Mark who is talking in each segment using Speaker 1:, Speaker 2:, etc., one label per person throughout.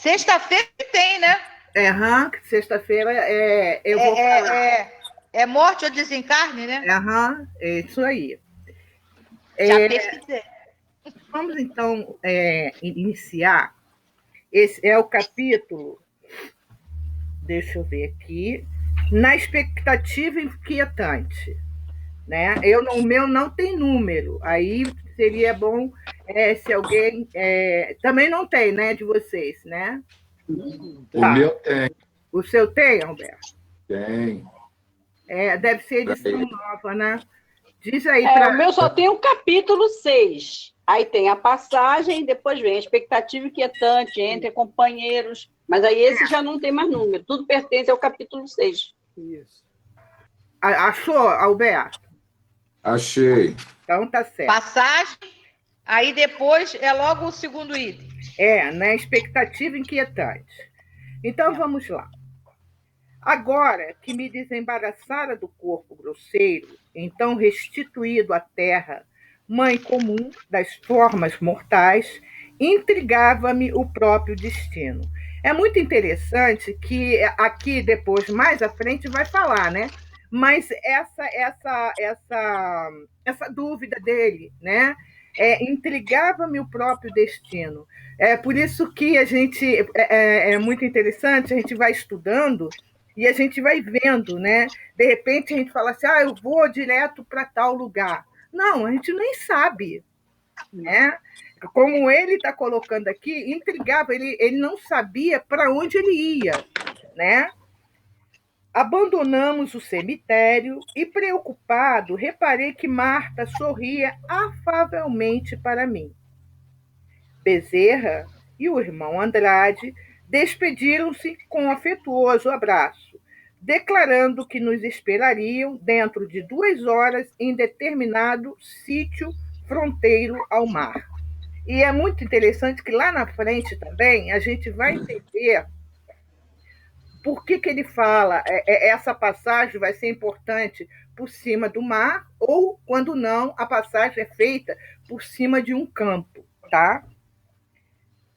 Speaker 1: Sexta-feira tem, né?
Speaker 2: Sexta-feira eu
Speaker 1: É,
Speaker 2: vou falar.
Speaker 1: é, é, é morte ou desencarne, né?
Speaker 2: É isso aí.
Speaker 1: Já
Speaker 2: É,
Speaker 1: pesquisei.
Speaker 2: vamos então iniciar. Esse é o capítulo, deixa eu ver aqui, na expectativa inquietante. Né? O meu não tem número, aí seria bom se alguém. Também não tem, né, de vocês, né?
Speaker 3: O
Speaker 2: Tá.
Speaker 3: meu tem,
Speaker 2: O seu tem, Alberto?
Speaker 3: tem.
Speaker 2: Deve ser edição
Speaker 3: Peraí.
Speaker 2: nova, né? Diz aí
Speaker 4: O
Speaker 2: para.
Speaker 4: meu só tem o capítulo 6. Aí tem a passagem, depois vem a expectativa inquietante entre companheiros. Mas aí esse já não tem mais número. Tudo pertence ao capítulo 6.
Speaker 5: Isso.
Speaker 2: Achou, Alberto?
Speaker 3: Achei.
Speaker 2: Então tá certo.
Speaker 1: Passagem, aí depois é logo o segundo item.
Speaker 2: Na expectativa inquietante. Então vamos lá. Agora que me desembaraçara do corpo grosseiro, então restituído à terra, mãe comum das formas mortais, intrigava-me o próprio destino. É muito interessante que aqui depois, mais à frente, vai falar, né? Mas essa dúvida dele, né? Intrigava-me o próprio destino. É por isso que a gente é muito interessante, a gente vai estudando e a gente vai vendo, né? De repente a gente fala assim, eu vou direto para tal lugar. Não, a gente nem sabe, né? Como ele está colocando aqui, intrigava, ele não sabia para onde ele ia, né? Abandonamos o cemitério e, preocupado, reparei que Marta sorria afavelmente para mim. Bezerra e o irmão Andrade despediram-se com um afetuoso abraço, declarando que nos esperariam dentro de 2 horas em determinado sítio fronteiro ao mar. E é muito interessante que lá na frente também a gente vai entender por que ele fala essa passagem vai ser importante por cima do mar ou, quando não, a passagem é feita por cima de um campo, tá?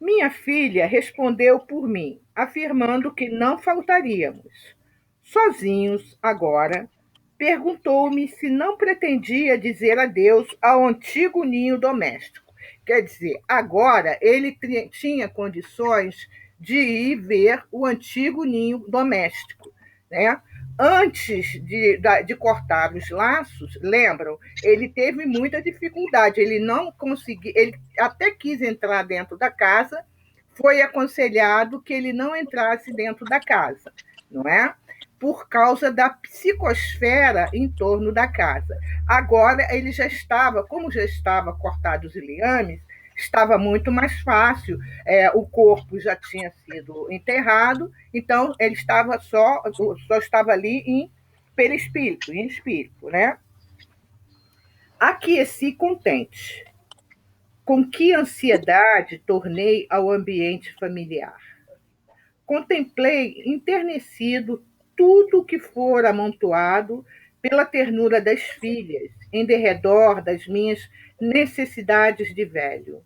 Speaker 2: Minha filha respondeu por mim, afirmando que não faltaríamos. Sozinhos, agora, perguntou-me se não pretendia dizer adeus ao antigo ninho doméstico. Quer dizer, agora ele tinha condições de ir ver o antigo ninho doméstico, né? Antes de cortar os laços, lembram? Ele teve muita dificuldade, ele não conseguiu, ele até quis entrar dentro da casa, foi aconselhado que ele não entrasse dentro da casa, não é? Por causa da psicosfera em torno da casa. Agora ele já estava, como já estava cortado os liames, estava muito mais fácil, o corpo já tinha sido enterrado, então ele estava só estava ali em espírito, né? Aqueci contente. Com que ansiedade tornei ao ambiente familiar. Contemplei enternecido tudo o que fora amontoado pela ternura das filhas em derredor das minhas necessidades de velho.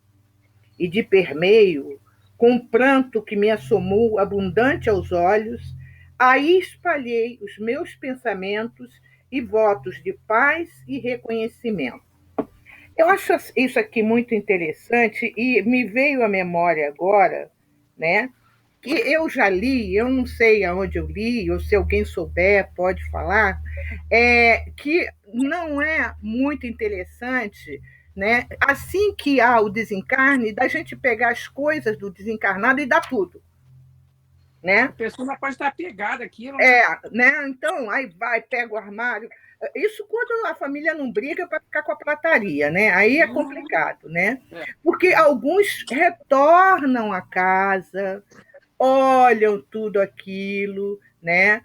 Speaker 2: E de permeio, com um pranto que me assomou abundante aos olhos, aí espalhei os meus pensamentos e votos de paz e reconhecimento. Eu acho isso aqui muito interessante e me veio à memória agora, né? Que eu já li, eu não sei aonde eu li, ou se alguém souber pode falar, que não é muito interessante, né? Assim que há o desencarne, da gente pegar as coisas do desencarnado e dar tudo, né?
Speaker 5: A pessoa pode estar pegada aquilo, né?
Speaker 2: Né? Então, aí vai, pega o armário. Isso quando a família não briga para ficar com a prataria, né? Aí é complicado, né? Porque alguns retornam à casa, olham tudo aquilo, né?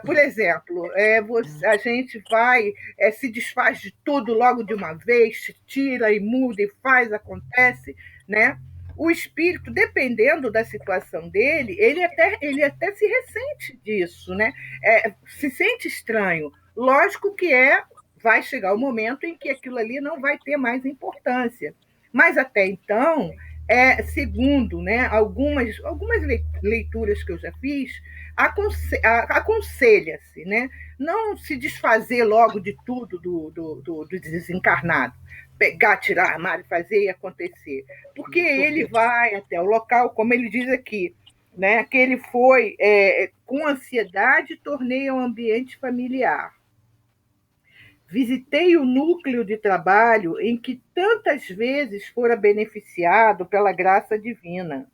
Speaker 2: Por exemplo, a gente vai, se desfaz de tudo logo de uma vez, tira e muda e faz, acontece, né? O espírito, dependendo da situação dele, ele até se ressente disso, né? Se sente estranho. Lógico que vai chegar o momento em que aquilo ali não vai ter mais importância. Mas até então, segundo, né, algumas leituras que eu já fiz, aconselha-se, né, não se desfazer logo de tudo do desencarnado, pegar, tirar armário, fazer e acontecer, porque ele vai até o local, como ele diz aqui, né, que ele foi com ansiedade, tornei ao ambiente familiar. Visitei o núcleo de trabalho em que tantas vezes fora beneficiado pela graça divina.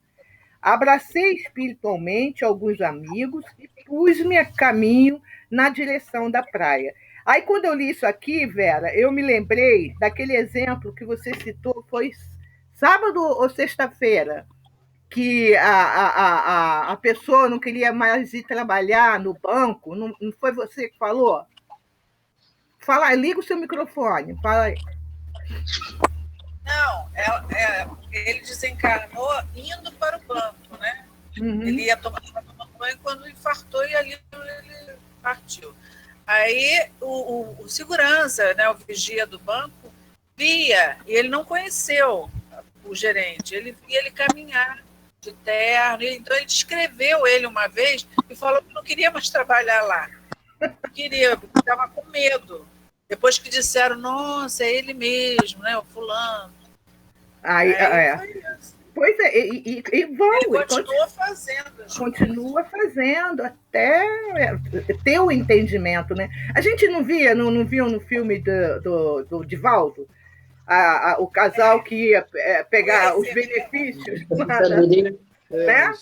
Speaker 2: Abracei espiritualmente alguns amigos e pus-me a caminho na direção da praia. Aí, quando eu li isso aqui, Vera, eu me lembrei daquele exemplo que você citou, foi sábado ou sexta-feira, que a pessoa não queria mais ir trabalhar no banco. Não foi você que falou? Fala, liga o seu microfone. Fala aí.
Speaker 6: Não, ele desencarnou indo para o banco, né?
Speaker 2: Uhum.
Speaker 6: Ele ia tomar banho quando infartou e ali ele partiu. Aí o segurança, né, o vigia do banco, via, e ele não conheceu o gerente, ele via ele caminhar de terno, então ele descreveu ele uma vez e falou que não queria mais trabalhar lá. Não queria, porque estava com medo. Depois que disseram, nossa, é ele mesmo, né, o fulano.
Speaker 2: Aí
Speaker 6: foi isso.
Speaker 2: Pois é, e vão.
Speaker 6: Ele continua fazendo.
Speaker 2: Continua fazendo até ter o entendimento, né? A gente não viu no filme do Divaldo, o casal que ia pegar os benefícios, né?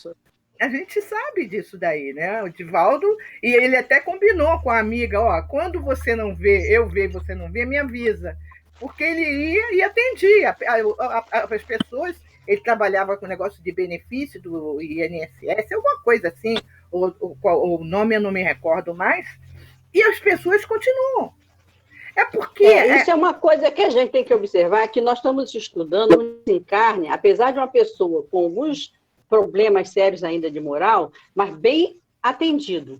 Speaker 2: A gente sabe disso daí, né? O Divaldo, e ele até combinou com a amiga, ó, quando você não vê, eu ver e você não vê, me avisa. Porque ele ia e atendia as pessoas. Ele trabalhava com negócio de benefício do INSS, alguma coisa assim, o nome eu não me recordo mais, e as pessoas continuam. É porque...
Speaker 4: Isso é uma coisa que a gente tem que observar, que nós estamos estudando o desencarne, apesar de uma pessoa com alguns problemas sérios ainda de moral, mas bem atendido.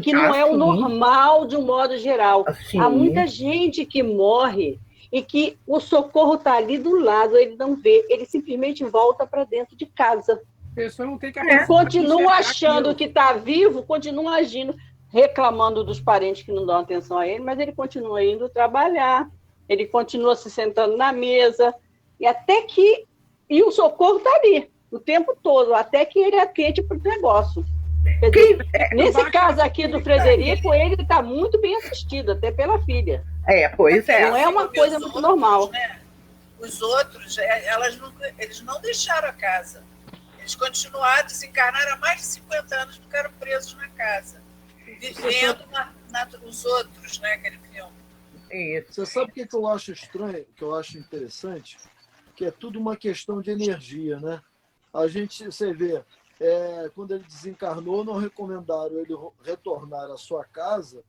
Speaker 4: Que não é o normal de um modo geral.
Speaker 2: Sim.
Speaker 4: Há muita gente que morre e que o socorro está ali do lado, ele não vê, ele simplesmente volta para dentro de casa.
Speaker 5: A pessoa não tem que
Speaker 4: continua achando que está vivo, continua agindo, reclamando dos parentes que não dão atenção a ele, mas ele continua indo trabalhar, ele continua se sentando na mesa, e o socorro está ali, o tempo todo, até que ele atende para o negócio. Quer dizer, nesse caso aqui do Frederico, ele está muito bem assistido, até pela filha.
Speaker 2: Pois é.
Speaker 4: Não é uma coisa muito normal.
Speaker 6: Né? Os outros, eles não deixaram a casa. Eles continuaram, desencarnaram há mais de 50 anos, ficaram presos na casa, vivendo os outros, né, aquele filme.
Speaker 2: Isso.
Speaker 7: Você sabe o que eu acho estranho, que eu acho interessante? Que é tudo uma questão de energia, né? Você vê, quando ele desencarnou, não recomendaram ele retornar à sua casa,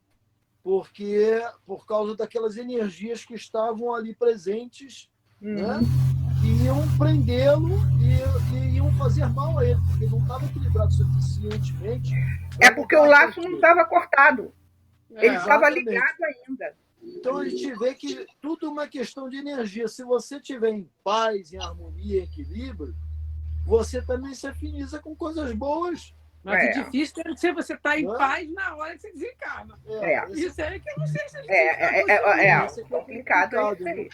Speaker 7: por causa daquelas energias que estavam ali presentes, né? Que iam prendê-lo e iam fazer mal a ele, porque não estava equilibrado suficientemente.
Speaker 2: Porque o laço não estava cortado. Ele estava ligado ainda.
Speaker 7: Então a gente vê que tudo é uma questão de energia. Se você estiver em paz, em harmonia, em equilíbrio, você também se afiniza com coisas boas.
Speaker 5: Mas o difícil deve ser você estar em paz na hora que você desencarna. Isso aí que eu não sei se
Speaker 2: é complicado isso aí.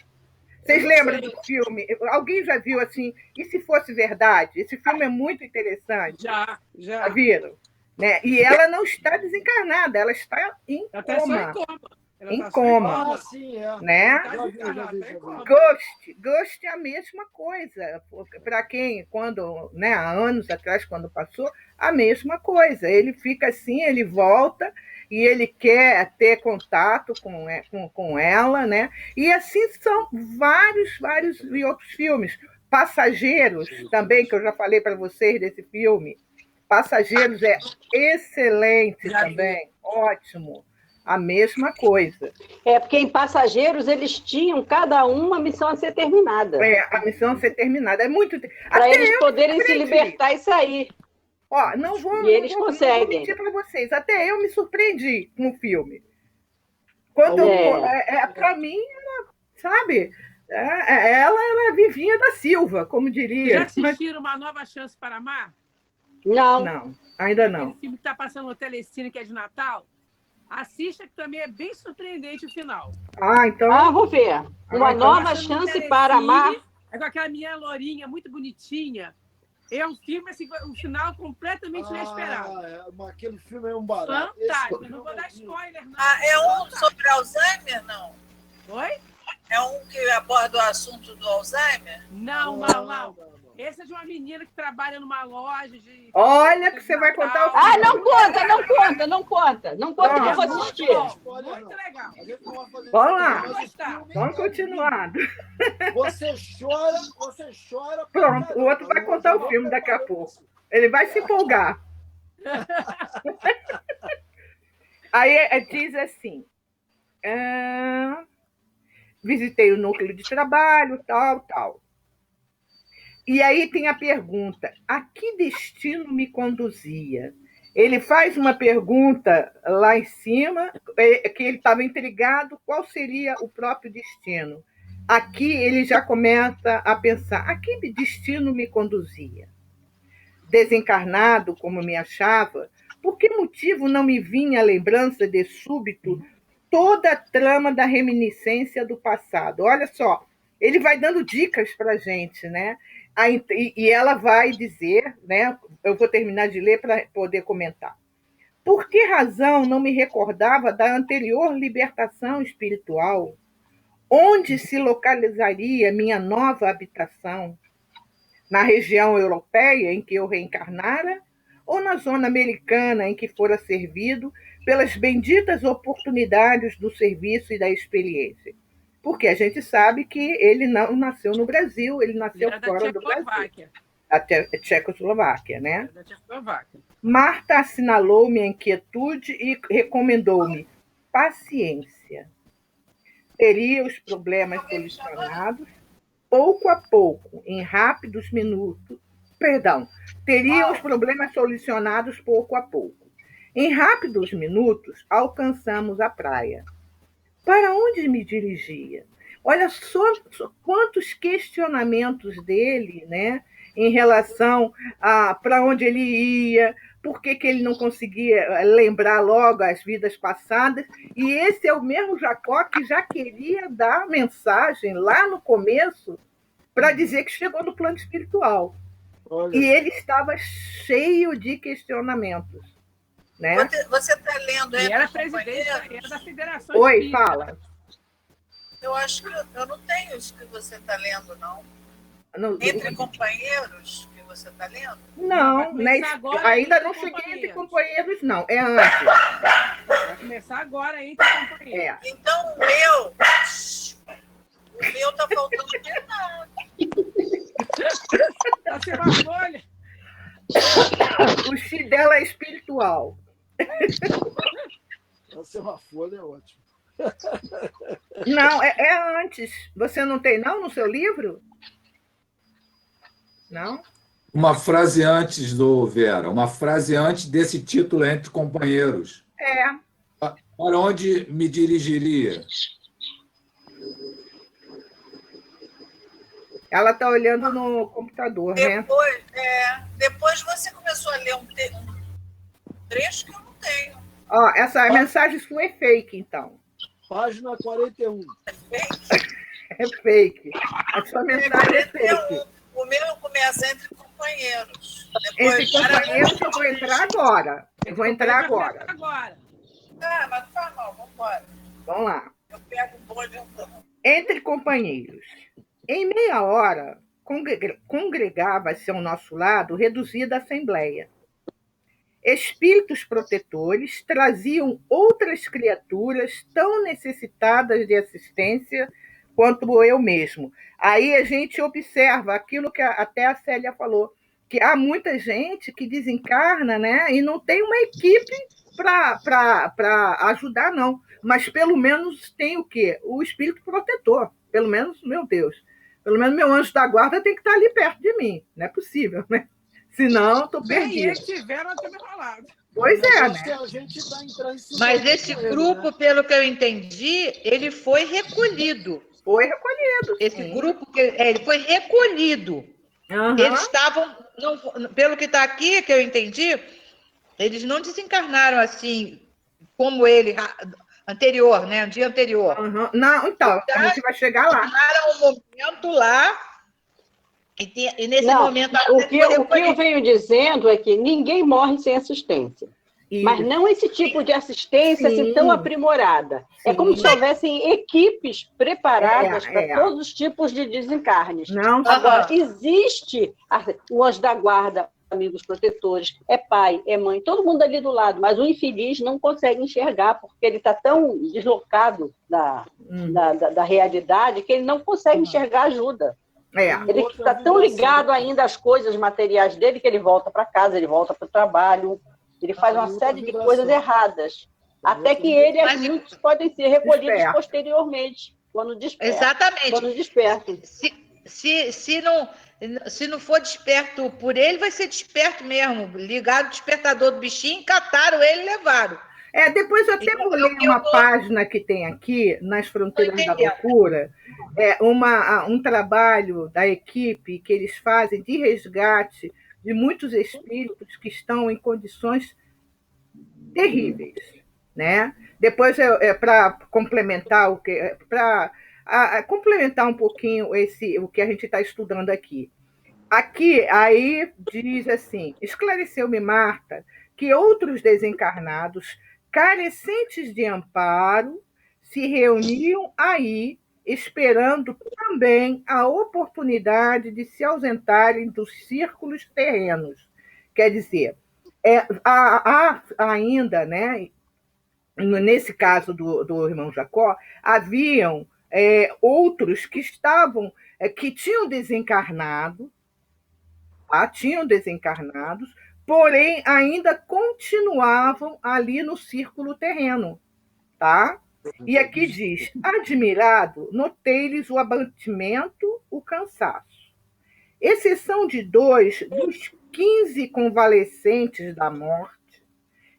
Speaker 2: Vocês lembram do filme? Alguém já viu assim? E se fosse verdade? Esse filme é muito interessante.
Speaker 5: Já
Speaker 2: viram? Né? E ela não está desencarnada, ela está em coma. Em coma.
Speaker 7: Sim,
Speaker 2: né? Ghost é a mesma coisa. Para quem, quando, né, há anos atrás, quando passou, a mesma coisa. Ele fica assim, ele volta e ele quer ter contato com ela, né? E assim são vários e outros filmes. Passageiros, também, que eu já falei para vocês desse filme. Passageiros é excelente também, ótimo. A mesma coisa.
Speaker 4: Porque em Passageiros eles tinham cada uma missão a ser terminada.
Speaker 2: A missão a ser terminada. É muito.
Speaker 4: Para eles poderem se libertar e sair.
Speaker 2: Não vou mentir para vocês. Até eu me surpreendi com o filme. Para mim, sabe? Ela era Vivinha da Silva, como
Speaker 5: Vocês
Speaker 2: diria.
Speaker 5: já assistiram Uma Nova Chance para Amar?
Speaker 4: Não.
Speaker 2: Não, ainda não.
Speaker 5: Aquele filme que está passando no Telecine, que é de Natal. Assista, que também é bem surpreendente o final.
Speaker 2: Então.
Speaker 4: Vou ver. Uma nova
Speaker 5: Passando no
Speaker 4: chance
Speaker 5: Telecine,
Speaker 4: para amar.
Speaker 5: É com aquela minha lourinha, muito bonitinha. É um filme, assim, um final completamente inesperado.
Speaker 7: Mas aquele filme é um barato.
Speaker 5: Fantástico. Não vou dar spoiler, não.
Speaker 6: É um sobre Alzheimer, não?
Speaker 5: Oi?
Speaker 6: É um que aborda o assunto do Alzheimer?
Speaker 5: Não. Esse é de uma menina que trabalha numa loja de...
Speaker 2: Olha que você vai contar o filme.
Speaker 4: Não conta. Não conta que eu vou assistir.
Speaker 5: Muito legal.
Speaker 2: Vamos lá. Vamos continuar.
Speaker 7: Você chora.
Speaker 2: Pronto, o outro vai contar o filme daqui a pouco. Ele vai se empolgar. Aí diz assim: visitei o núcleo de trabalho, tal. E aí tem a pergunta: a que destino me conduzia? Ele faz uma pergunta lá em cima, que ele estava intrigado, qual seria o próprio destino. Aqui ele já começa a pensar: a que destino me conduzia? Desencarnado, como me achava, por que motivo não me vinha a lembrança de súbito toda a trama da reminiscência do passado? Olha só, ele vai dando dicas para a gente, né? E ela vai dizer, né? Eu vou terminar de ler para poder comentar. Por que razão não me recordava da anterior libertação espiritual? Onde se localizaria minha nova habitação? Na região europeia em que eu reencarnara? Ou na zona americana em que fora servido pelas benditas oportunidades do serviço e da experiência? Porque a gente sabe que ele não nasceu no Brasil, ele nasceu fora do Brasil. Da Tchecoslováquia, né?
Speaker 5: Da Tchecoslováquia.
Speaker 2: Marta assinalou minha inquietude e recomendou-me paciência. Teria os problemas solucionados pouco a pouco, em rápidos minutos. Teria os problemas solucionados pouco a pouco. Em rápidos minutos, alcançamos a praia. Para onde me dirigia? Olha só quantos questionamentos dele, né, em relação a para onde ele ia, por que ele não conseguia lembrar logo as vidas passadas. E esse é o mesmo Jacó que já queria dar mensagem lá no começo para dizer que chegou no plano espiritual. Olha. E ele estava cheio de questionamentos. Né?
Speaker 6: Você está lendo...
Speaker 5: Ele era presidente da Federação
Speaker 2: Oi,
Speaker 5: Espírita.
Speaker 2: fala.
Speaker 6: Eu acho que eu não tenho isso que você está lendo, não. Entre companheiros que você está lendo?
Speaker 2: Não, né? Ainda não cheguei entre companheiros, não. É antes.
Speaker 5: Vai começar agora entre companheiros.
Speaker 6: Então, o meu está faltando terminar.
Speaker 5: Está sendo uma folha.
Speaker 2: O X dela é espiritual.
Speaker 7: Essa é uma folha, é ótimo.
Speaker 2: Não, é antes. Você não tem, não, no seu livro? Não?
Speaker 3: Uma frase antes Vera. Uma frase antes desse título Entre Companheiros. Para onde me dirigiria?
Speaker 2: Ela está olhando no computador, né?
Speaker 6: Depois você começou a ler um trecho que eu não tenho.
Speaker 2: Essa mensagem sua é fake, então.
Speaker 7: Página 41.
Speaker 6: É fake?
Speaker 2: É fake. A sua mensagem é fake.
Speaker 6: O meu começa entre companheiros.
Speaker 2: Entre companheiros eu vou entrar agora.
Speaker 6: Mas não faz mal, vamos embora.
Speaker 2: Vamos lá.
Speaker 6: Eu pego um bonde então.
Speaker 2: Entre companheiros. Em meia hora, congregava-se ao nosso lado reduzida assembleia. Espíritos protetores traziam outras criaturas tão necessitadas de assistência quanto eu mesmo. Aí a gente observa aquilo que até a Célia falou, que há muita gente que desencarna, né, e não tem uma equipe para ajudar, não. Mas pelo menos tem o quê? O espírito protetor. Pelo menos, meu Deus, pelo menos meu anjo da guarda tem que estar ali perto de mim. Não é possível, né? Senão, estou perdido.
Speaker 5: Se tiveram, até me falado.
Speaker 2: Pois é, né?
Speaker 1: Mas esse grupo, pelo que eu entendi, ele foi recolhido.
Speaker 2: Foi recolhido.
Speaker 1: Esse
Speaker 2: sim.
Speaker 1: grupo, ele foi recolhido.
Speaker 2: Uhum.
Speaker 1: Eles estavam, pelo que está aqui, que eu entendi, eles não desencarnaram assim, como ele, anterior, né? No dia anterior.
Speaker 2: Uhum. Não, então, a gente vai chegar lá.
Speaker 1: Desencarnaram um momento lá, e nesse momento...
Speaker 4: O que eu venho dizendo é que ninguém morre sem assistência.
Speaker 2: Isso.
Speaker 4: Mas não esse tipo de assistência assim, tão aprimorada.
Speaker 2: Sim.
Speaker 4: É como se houvessem equipes preparadas para todos os tipos de desencarnes.
Speaker 2: Não,
Speaker 4: agora, existe o anjo da guarda, amigos protetores, é pai, é mãe, todo mundo ali do lado, mas o infeliz não consegue enxergar, porque ele está tão deslocado da realidade que ele não consegue enxergar ajuda. Ele está tão ligado ainda às coisas materiais dele que ele volta para casa, ele volta para o trabalho, ele faz uma série de coisas erradas. Até que ele e muitos podem ser recolhidos posteriormente, quando despertam.
Speaker 1: Exatamente.
Speaker 4: Quando despertam.
Speaker 1: Se não for desperto por ele, vai ser desperto mesmo. Ligaram o despertador do bichinho, cataram ele e levaram.
Speaker 2: Depois eu até vou ler uma página que tem aqui, Nas Fronteiras da Loucura, um trabalho da equipe que eles fazem de resgate de muitos espíritos que estão em condições terríveis, né? Depois, para complementar complementar um pouquinho o que a gente está estudando aqui. Aqui, aí diz assim: esclareceu-me, Marta, que outros desencarnados, carecentes de amparo, se reuniam aí, esperando também a oportunidade de se ausentarem dos círculos terrenos. Quer dizer, há ainda, né, nesse caso do irmão Jacó, haviam outros que tinham desencarnado, tinham desencarnados, porém ainda continuavam ali no círculo terreno, tá? E aqui diz: admirado, notei-lhes o abatimento, o cansaço. Exceção de 2 dos 15 convalescentes da morte,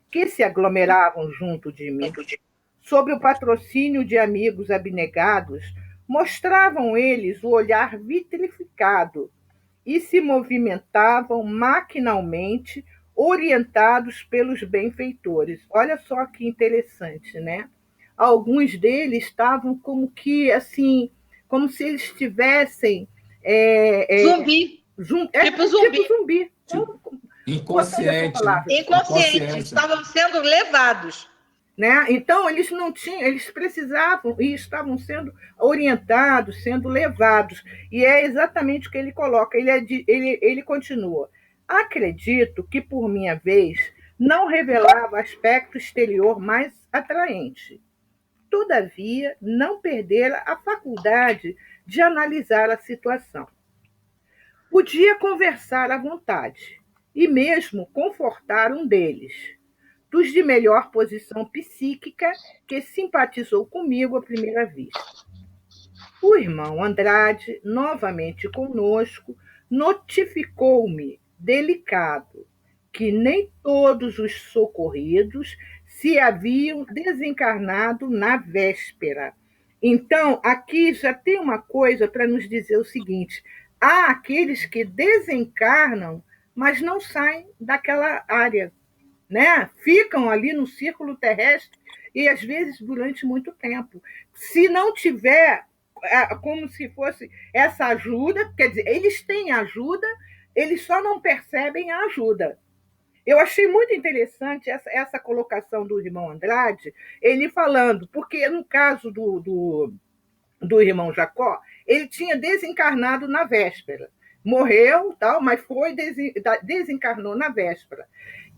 Speaker 2: que se aglomeravam junto de mim, sob o patrocínio de amigos abnegados, mostravam eles o olhar vitrificado e se movimentavam maquinalmente, orientados pelos benfeitores. Olha só que interessante, né? Alguns deles estavam como que, assim, como se eles estivessem...
Speaker 1: zumbi.
Speaker 2: Tipo zumbi.
Speaker 1: Inconsciente. Estavam sendo levados.
Speaker 2: Né? Então, eles não tinham, eles precisavam e estavam sendo orientados, sendo levados. E é exatamente o que ele coloca. Ele continua: acredito que, por minha vez, não revelava aspecto exterior mais atraente. Todavia, não perdera a faculdade de analisar a situação. Podia conversar à vontade e mesmo confortar um deles, dos de melhor posição psíquica, que simpatizou comigo à primeira vista. O irmão Andrade, novamente conosco, notificou-me, delicado, que nem todos os socorridos se haviam desencarnado na véspera. Então, aqui já tem uma coisa para nos dizer o seguinte: há aqueles que desencarnam, mas não saem daquela área, né? Ficam ali no círculo terrestre e, às vezes, durante muito tempo. Se não tiver como se fosse essa ajuda, quer dizer, eles têm ajuda, eles só não percebem a ajuda. Eu achei muito interessante essa colocação do irmão Andrade, ele falando, porque no caso do irmão Jacó, ele tinha desencarnado na véspera. Morreu, tal, mas desencarnou na véspera.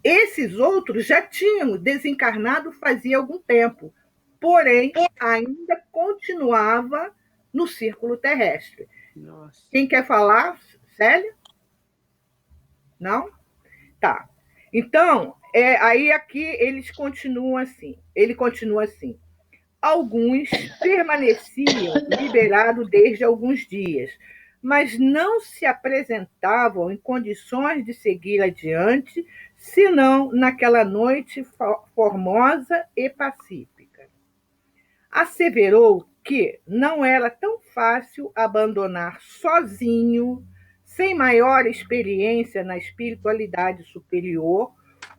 Speaker 2: Esses outros já tinham desencarnado fazia algum tempo, porém ainda continuava no círculo terrestre.
Speaker 5: Nossa.
Speaker 2: Quem quer falar? Célia? Não? Tá. Então, aí aqui eles continuam assim. Ele continua assim. Alguns permaneciam liberados desde alguns dias, mas não se apresentavam em condições de seguir adiante, senão naquela noite formosa e pacífica. Asseverou que não era tão fácil abandonar sozinho, sem maior experiência na espiritualidade superior,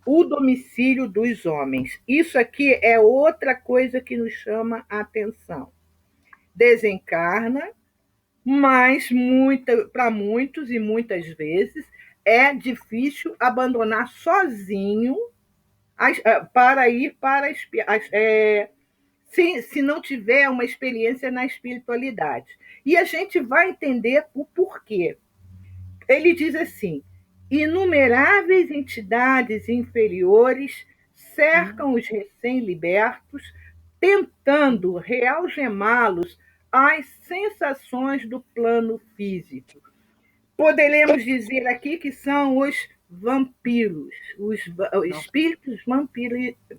Speaker 2: o domicílio dos homens. Isso aqui é outra coisa que nos chama a atenção. Desencarna, mas para muitos e muitas vezes é difícil abandonar sozinho para ir para se não tiver uma experiência na espiritualidade. E a gente vai entender o porquê. Ele diz assim: inumeráveis entidades inferiores cercam os recém-libertos, tentando realgemá-los às sensações do plano físico. Poderemos dizer aqui que são os vampiros, os espíritos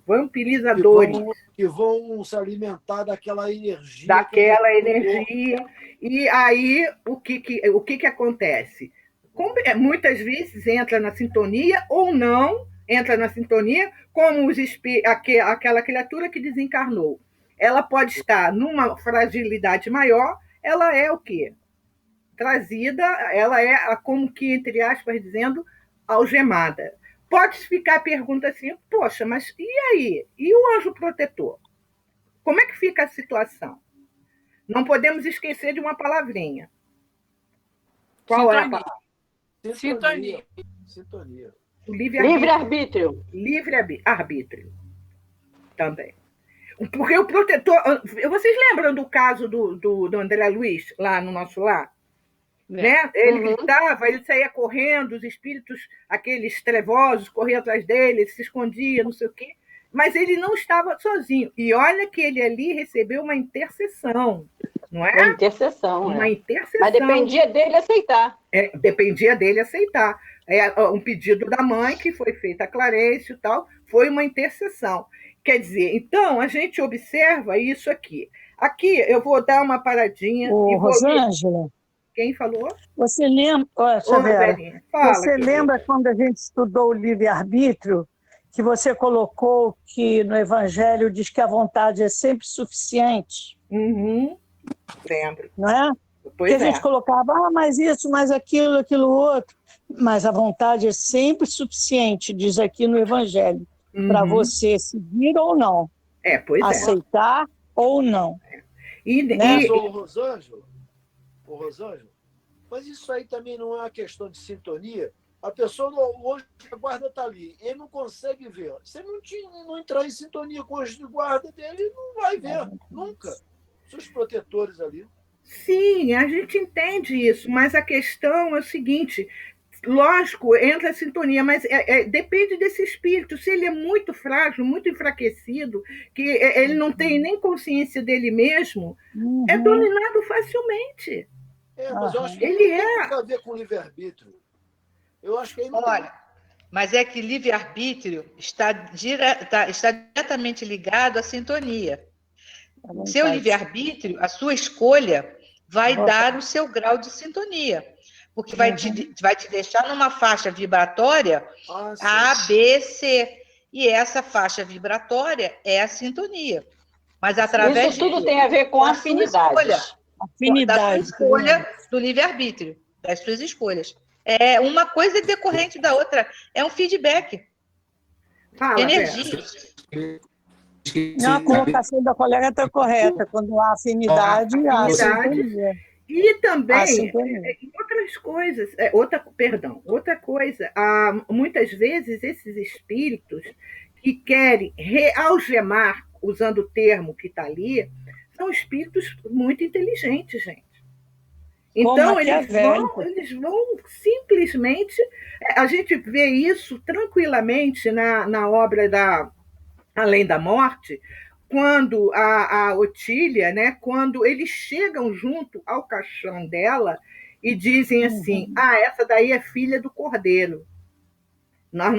Speaker 2: vampirizadores.
Speaker 7: Que vão se alimentar daquela energia.
Speaker 2: E aí, o que acontece? Muitas vezes entra na sintonia ou não entra na sintonia, como aquela criatura que desencarnou. Ela pode estar numa fragilidade maior, ela é o quê? Trazida, ela é como que, entre aspas, dizendo, algemada. Pode ficar a pergunta assim, poxa, mas e aí? E o anjo protetor? Como é que fica a situação? Não podemos esquecer de uma palavrinha. Qual é a palavra?
Speaker 7: Sintonia.
Speaker 2: O livre-arbítrio.
Speaker 4: Livre-arbítrio.
Speaker 2: Também. Porque o protetor... Vocês lembram do caso do André Luiz, lá no nosso lar? Né? Ele gritava, ele saía correndo, os espíritos, aqueles trevosos, corriam atrás dele, ele se escondia, não sei o quê. Mas ele não estava sozinho. E olha que ele ali recebeu uma intercessão, não é?
Speaker 4: Uma intercessão.
Speaker 2: Uma intercessão.
Speaker 4: Mas dependia dele aceitar.
Speaker 2: Dependia dele aceitar. Um pedido da mãe, que foi feita a Clarencio e tal, foi uma intercessão. Quer dizer, então, a gente observa isso aqui. Aqui, eu vou dar uma paradinha.
Speaker 8: Rosângela.
Speaker 2: Quem falou?
Speaker 8: Você lembra, você lembra quando a gente estudou o livre-arbítrio, que você colocou que no Evangelho diz que a vontade é sempre suficiente?
Speaker 2: Lembro.
Speaker 8: Não é? Pois que a gente colocava, mas isso, mas aquilo, aquilo outro. Mas a vontade é sempre suficiente, diz aqui no Evangelho, para você seguir ou não. Aceitar ou não.
Speaker 7: Rosângela, mas isso aí também não é uma questão de sintonia. A pessoa, hoje a guarda está ali, ele não consegue ver. Se ele não entrar em sintonia com o anjo de guarda dele, ele não vai ver, nunca. Os protetores ali.
Speaker 2: Sim, a gente entende isso, mas a questão é o seguinte: lógico, entra a sintonia, mas depende desse espírito. Se ele é muito frágil, muito enfraquecido, que ele não tem nem consciência dele mesmo, é dominado facilmente.
Speaker 7: Mas eu acho que ele tem a ver com livre-arbítrio. Eu acho que ele
Speaker 1: Olha, mas é que livre-arbítrio está diretamente ligado à sintonia. Seu livre-arbítrio, a sua escolha, vai dar o seu grau de sintonia. Porque vai te deixar numa faixa vibratória A, B, C. E essa faixa vibratória é a sintonia. Mas através
Speaker 4: isso tudo tem a ver com afinidades.
Speaker 1: Da sua escolha do livre-arbítrio, das suas escolhas. É uma coisa decorrente da outra. É um feedback. Energia.
Speaker 8: A colocação da colega está correta. Quando há afinidade, há sintonia.
Speaker 2: E também outras coisas, outra coisa, muitas vezes esses espíritos que querem realgemar, usando o termo que está ali, são espíritos muito inteligentes, gente. Então, eles vão simplesmente... A gente vê isso tranquilamente na obra Além da Morte, quando a Otília, né, quando eles chegam junto ao caixão dela e dizem assim, essa daí é filha do Cordeiro. Mas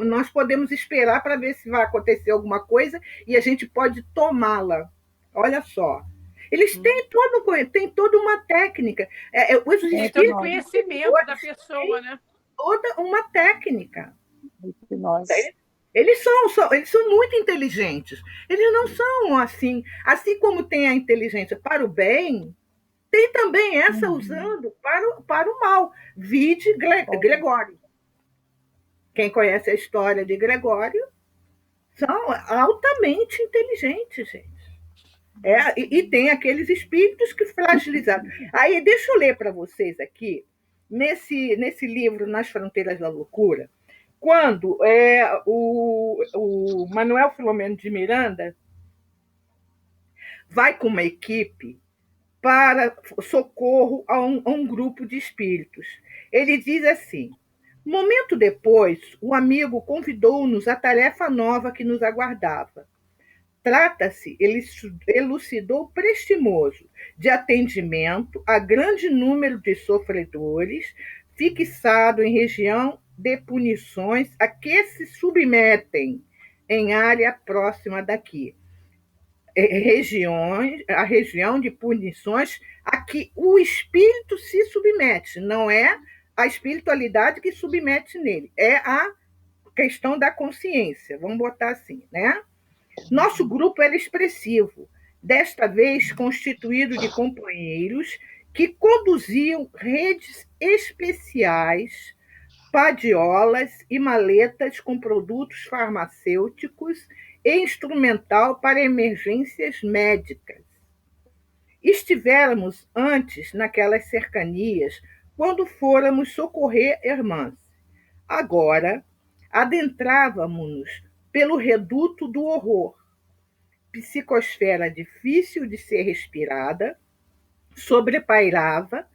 Speaker 2: nós podemos esperar para ver se vai acontecer alguma coisa e a gente pode tomá-la. Olha só. Eles têm toda uma técnica.
Speaker 5: Tem todo o conhecimento da pessoa, né?
Speaker 2: Toda uma técnica. Eles são muito inteligentes. Eles não são assim como tem a inteligência para o bem, tem também essa usando para o mal. Vide Gregório. Quem conhece a história de Gregório são altamente inteligentes, gente. E tem aqueles espíritos que fragilizaram. Aí, deixa eu ler para vocês aqui, nesse livro, Nas Fronteiras da Loucura, quando o Manuel Filomeno de Miranda vai com uma equipe para socorro a um grupo de espíritos. Ele diz assim: momento depois, o amigo convidou-nos à tarefa nova que nos aguardava. Trata-se, ele elucidou prestimoso, de atendimento a grande número de sofredores, fixado em região de punições a que se submetem em área próxima daqui. A região de punições a que o espírito se submete, não é a espiritualidade que submete nele, é a questão da consciência, vamos botar assim, né? Nosso grupo era expressivo, desta vez constituído de companheiros que conduziam redes especiais, padiolas e maletas com produtos farmacêuticos e instrumental para emergências médicas. Estivéramos antes naquelas cercanias quando fôramos socorrer irmãs. Agora, adentrávamos-nos pelo reduto do horror, psicosfera difícil de ser respirada, sobrepairava,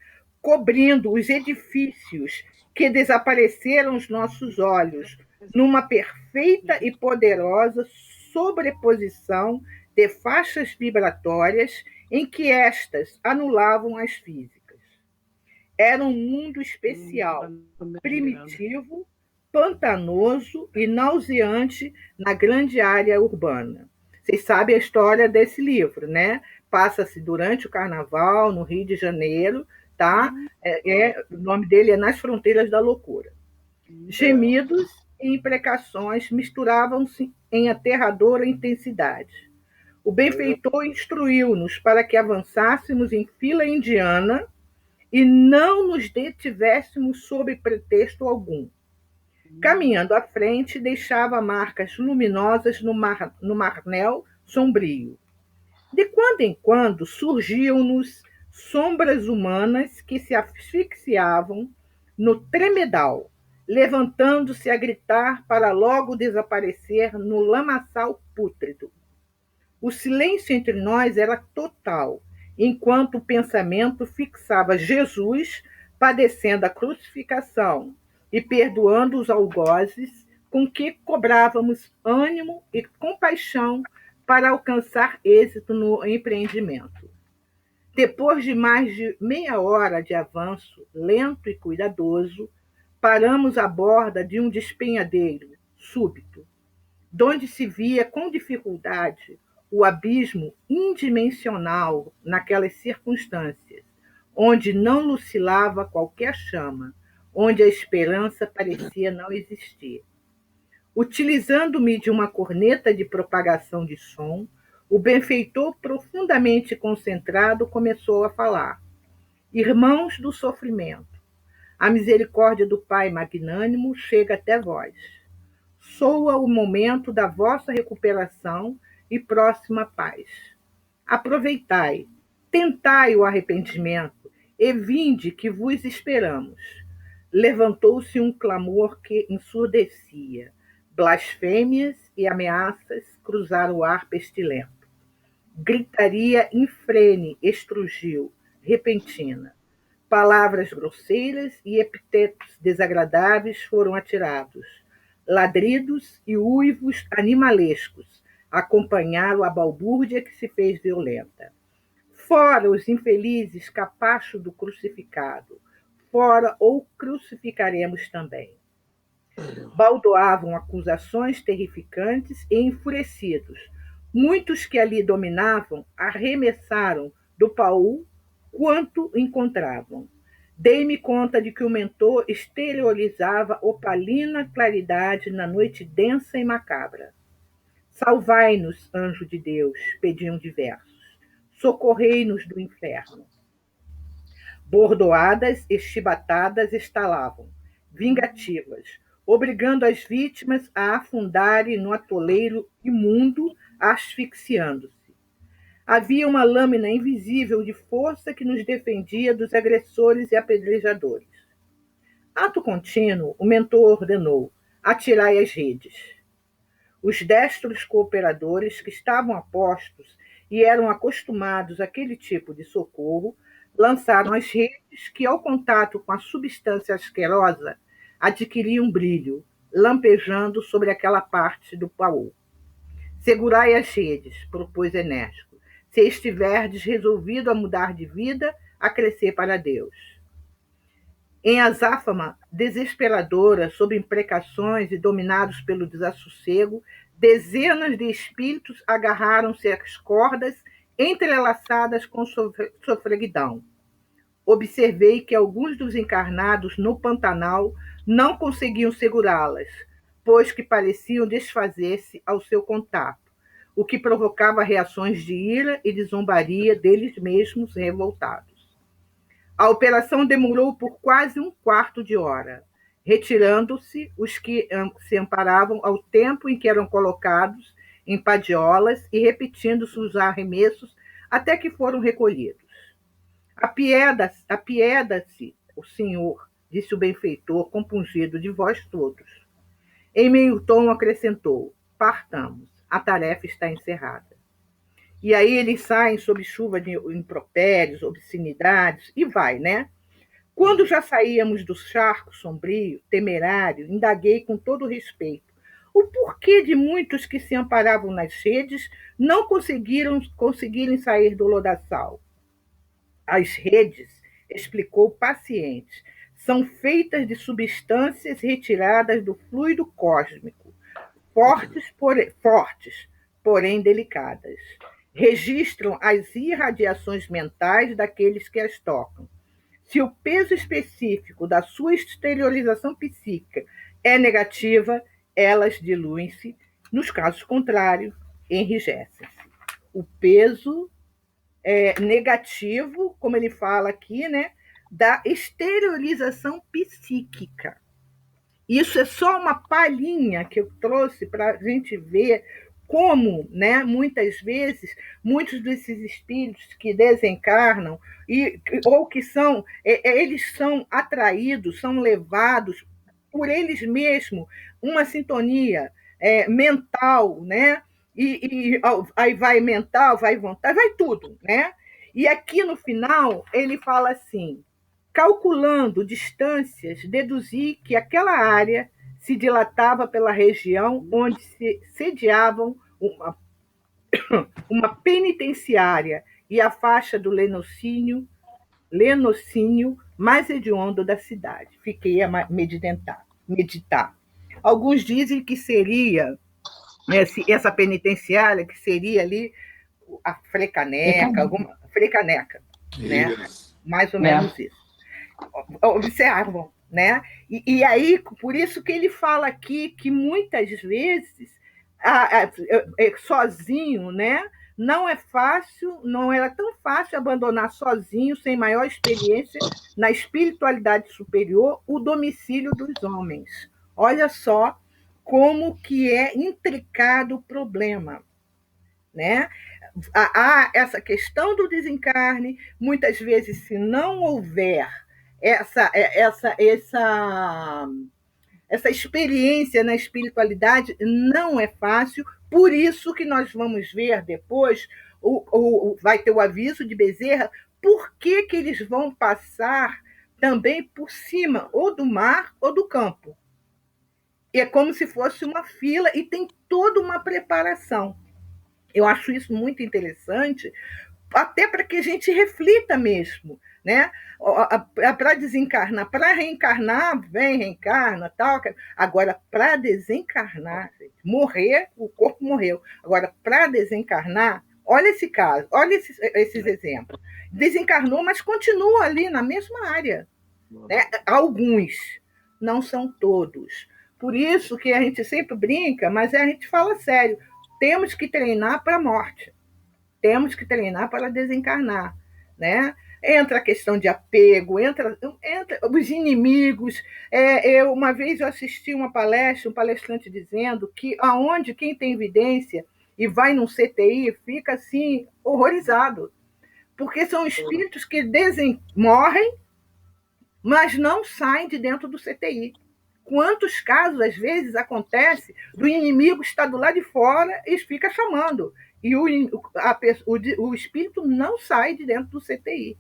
Speaker 2: cobrindo os edifícios que desapareceram aos nossos olhos, numa perfeita e poderosa sobreposição de faixas vibratórias em que estas anulavam as físicas. Era um mundo especial, primitivo, pantanoso e nauseante na grande área urbana. Vocês sabem a história desse livro, né? Passa-se durante o Carnaval, no Rio de Janeiro, tá? O nome dele é Nas Fronteiras da Loucura. Gemidos e imprecações misturavam-se em aterradora intensidade. O benfeitor instruiu-nos para que avançássemos em fila indiana e não nos detivéssemos sob pretexto algum. Caminhando à frente, deixava marcas luminosas no marnel sombrio. De quando em quando surgiam-nos sombras humanas que se asfixiavam no tremedal, levantando-se a gritar para logo desaparecer no lamaçal pútrido. O silêncio entre nós era total, enquanto o pensamento fixava Jesus padecendo a crucificação e perdoando os algozes com que cobrávamos ânimo e compaixão para alcançar êxito no empreendimento. Depois de mais de meia hora de avanço, lento e cuidadoso, paramos à borda de um despenhadeiro súbito, donde se via com dificuldade o abismo indimensional naquelas circunstâncias, onde não lucilava qualquer chama, onde a esperança parecia não existir. Utilizando-me de uma corneta de propagação de som, o benfeitor, profundamente concentrado, começou a falar. Irmãos do sofrimento, a misericórdia do Pai magnânimo chega até vós. Soa o momento da vossa recuperação e próxima paz. Aproveitai, tentai o arrependimento e vinde que vos esperamos. Levantou-se um clamor que ensurdecia. Blasfêmias e ameaças cruzaram o ar pestilento. Gritaria infrene estrugiu, repentina. Palavras grosseiras e epitetos desagradáveis foram atirados. Ladridos e uivos animalescos acompanharam a balbúrdia que se fez violenta. Fora os infelizes capachos do crucificado, fora ou crucificaremos também. Baldoavam acusações terrificantes e enfurecidos. Muitos que ali dominavam arremessaram do baú quanto encontravam. Dei-me conta de que o mentor exteriorizava opalina claridade na noite densa e macabra. Salvai-nos, anjo de Deus, pediam diversos. Socorrei-nos do inferno. Bordoadas e chibatadas estalavam, vingativas, obrigando as vítimas a afundarem no atoleiro imundo, asfixiando-se. Havia uma lâmina invisível de força que nos defendia dos agressores e apedrejadores. Ato contínuo, o mentor ordenou: atirai as redes. Os destros cooperadores que estavam a postos e eram acostumados àquele tipo de socorro lançaram as redes que, ao contato com a substância asquerosa, adquiriam brilho, lampejando sobre aquela parte do baú. Segurai as redes, propôs enérgico, se estiverdes resolvido a mudar de vida, a crescer para Deus. Em azáfama desesperadora, sob imprecações e dominados pelo desassossego, dezenas de espíritos agarraram-se às cordas entrelaçadas com sofreguidão. Observei que alguns dos encarnados no Pantanal não conseguiam segurá-las, pois que pareciam desfazer-se ao seu contato, o que provocava reações de ira e de zombaria deles mesmos revoltados. A operação demorou por quase um quarto de hora, retirando-se os que se amparavam ao tempo em que eram colocados em padiolas e repetindo-se os arremessos até que foram recolhidos. Apieda-se, o senhor, disse o benfeitor, compungido de vós todos. Em meio tom acrescentou: partamos, a tarefa está encerrada. E aí eles saem sob chuva de impropérios, obscenidades, e vai, né? Quando já saíamos do charco sombrio, temerário, indaguei com todo respeito o porquê de muitos que se amparavam nas redes não conseguirem sair do lodaçal. As redes, explicou paciente, são feitas de substâncias retiradas do fluido cósmico, fortes, porém delicadas. Registram as irradiações mentais daqueles que as tocam. Se o peso específico da sua exteriorização psíquica é negativa, elas diluem-se, nos casos contrários, enrijecem-se. O peso negativo, como ele fala aqui, né, da exteriorização psíquica. Isso é só uma palhinha que eu trouxe para a gente ver como, né, muitas vezes, muitos desses espíritos que desencarnam ou que são, eles são atraídos, são levados por eles mesmos, uma sintonia mental, né? E aí vai mental, vai vontade, vai tudo, né? E aqui no final ele fala assim: calculando distâncias, deduzi que aquela área se dilatava pela região onde se sediavam uma penitenciária e a faixa do lenocínio mais hediondo da cidade. Fiquei a meditar. Alguns dizem que seria essa penitenciária, que seria ali a Frecaneca, né? Mais ou menos isso. Observam, né? E aí, por isso que ele fala aqui que muitas vezes, sozinho, né? Não é fácil, não era tão fácil abandonar sozinho, sem maior experiência na espiritualidade superior, o domicílio dos homens. Olha só como que é intricado o problema, né? Há essa questão do desencarne, muitas vezes, se não houver essa experiência na espiritualidade, não é fácil. Por isso que nós vamos ver depois, vai ter o aviso de Bezerra, por que eles vão passar também por cima ou do mar ou do campo. E é como se fosse uma fila e tem toda uma preparação. Eu acho isso muito interessante, até para que a gente reflita mesmo, né? Para desencarnar, para reencarnar, vem, reencarna, tal. Agora, para desencarnar, morrer, o corpo morreu. Agora, para desencarnar, olha esse caso, olha esses exemplos. Desencarnou, mas continua ali na mesma área, né? Alguns, não são todos. Por isso que a gente sempre brinca, mas a gente fala sério. Temos que treinar para a morte. Temos que treinar para desencarnar, né? Entra a questão de apego, entra os inimigos. Uma vez eu assisti uma palestra, um palestrante dizendo que aonde quem tem evidência e vai num CTI fica assim horrorizado, porque são espíritos que morrem, mas não saem de dentro do CTI. Quantos casos, às vezes, acontece do inimigo estar do lado de fora e fica chamando, e o espírito não sai de dentro do CTI.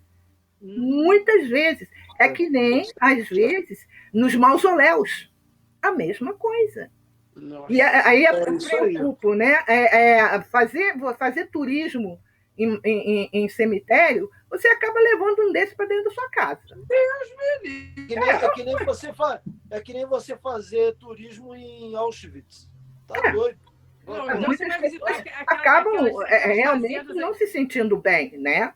Speaker 2: Muitas vezes. É que nem, às vezes, nos mausoléus. A mesma coisa. Nossa. E aí eu me preocupo, né? Fazer turismo em cemitério, você acaba levando um desses para dentro da sua casa.
Speaker 7: Deus me livre. É que nem você fazer turismo em Auschwitz. Tá doido.
Speaker 2: Muitas pessoas acabam realmente não se sentindo bem, né?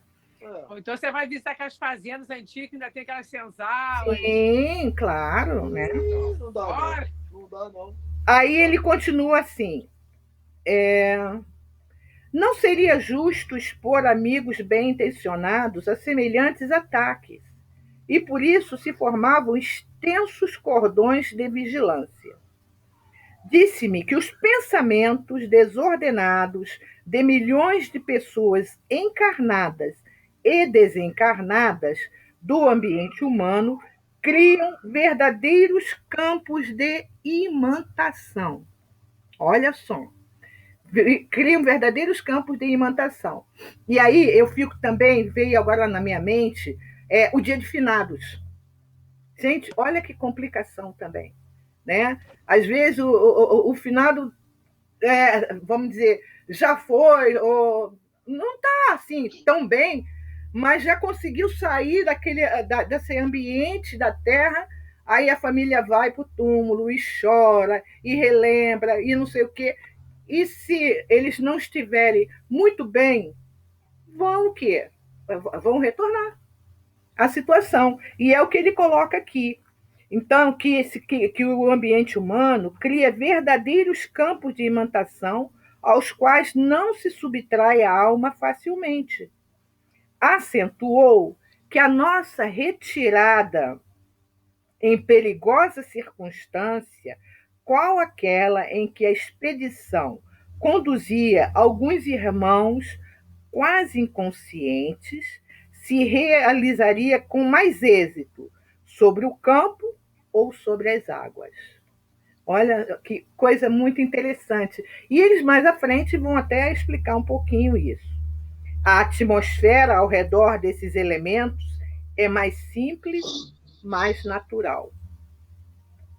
Speaker 5: Então você vai visitar aquelas fazendas antigas que ainda tem aquelas senzalas.
Speaker 2: Sim, claro, né?
Speaker 7: Não dá, não.
Speaker 2: Aí ele continua assim. Não seria justo expor amigos bem-intencionados a semelhantes ataques, e por isso se formavam extensos cordões de vigilância. Disse-me que os pensamentos desordenados de milhões de pessoas encarnadas e desencarnadas do ambiente humano criam verdadeiros campos de imantação. Olha só. Criam verdadeiros campos de imantação. E aí eu fico também, veio agora na minha mente, o dia de finados. Gente, olha que complicação também, né? Às vezes o finado, vamos dizer, já foi, ou não está assim tão bem, mas já conseguiu sair desse ambiente da Terra, aí a família vai para o túmulo e chora, e relembra, e não sei o quê. E se eles não estiverem muito bem, vão o quê? Vão retornar à situação. E é o que ele coloca aqui. Então, que o ambiente humano cria verdadeiros campos de imantação aos quais não se subtrai a alma facilmente. Acentuou que a nossa retirada em perigosa circunstância, qual aquela em que a expedição conduzia alguns irmãos quase inconscientes, se realizaria com mais êxito sobre o campo ou sobre as águas. Olha que coisa muito interessante. E eles mais à frente vão até explicar um pouquinho isso. A atmosfera ao redor desses elementos é mais simples, mais natural,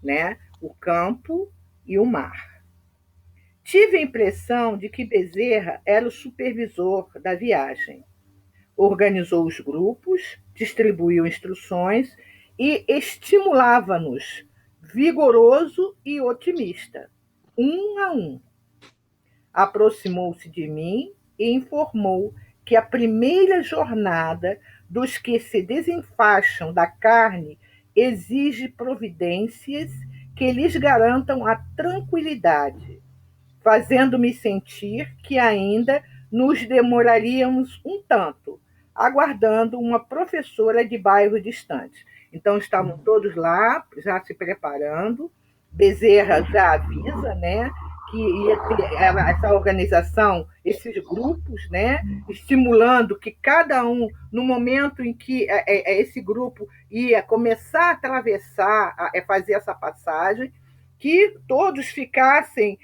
Speaker 2: né? O campo e o mar. Tive a impressão de que Bezerra era o supervisor da viagem. Organizou os grupos, distribuiu instruções e estimulava-nos, vigoroso e otimista, um a um. Aproximou-se de mim e informou que a primeira jornada dos que se desenfaixam da carne exige providências que lhes garantam a tranquilidade, fazendo-me sentir que ainda nos demoraríamos um tanto, aguardando uma professora de bairro distante. Então, estavam todos lá, já se preparando. Bezerra já avisa, né, que ia ter essa organização, esses grupos, né, estimulando que cada um, no momento em que esse grupo ia começar a atravessar, fazer essa passagem, que todos ficassem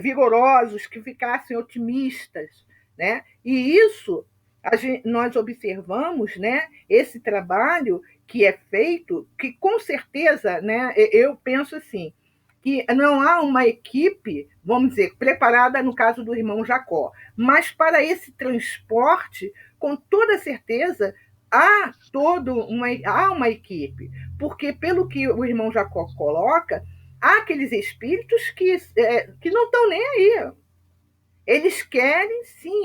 Speaker 2: vigorosos, que ficassem otimistas, né? E isso nós observamos, né, esse trabalho que é feito, que com certeza, né, eu penso assim, que não há uma equipe, vamos dizer, preparada no caso do irmão Jacó, mas para esse transporte, com toda certeza, há uma equipe, porque pelo que o irmão Jacó coloca, há aqueles espíritos que não estão nem aí. Eles querem, sim,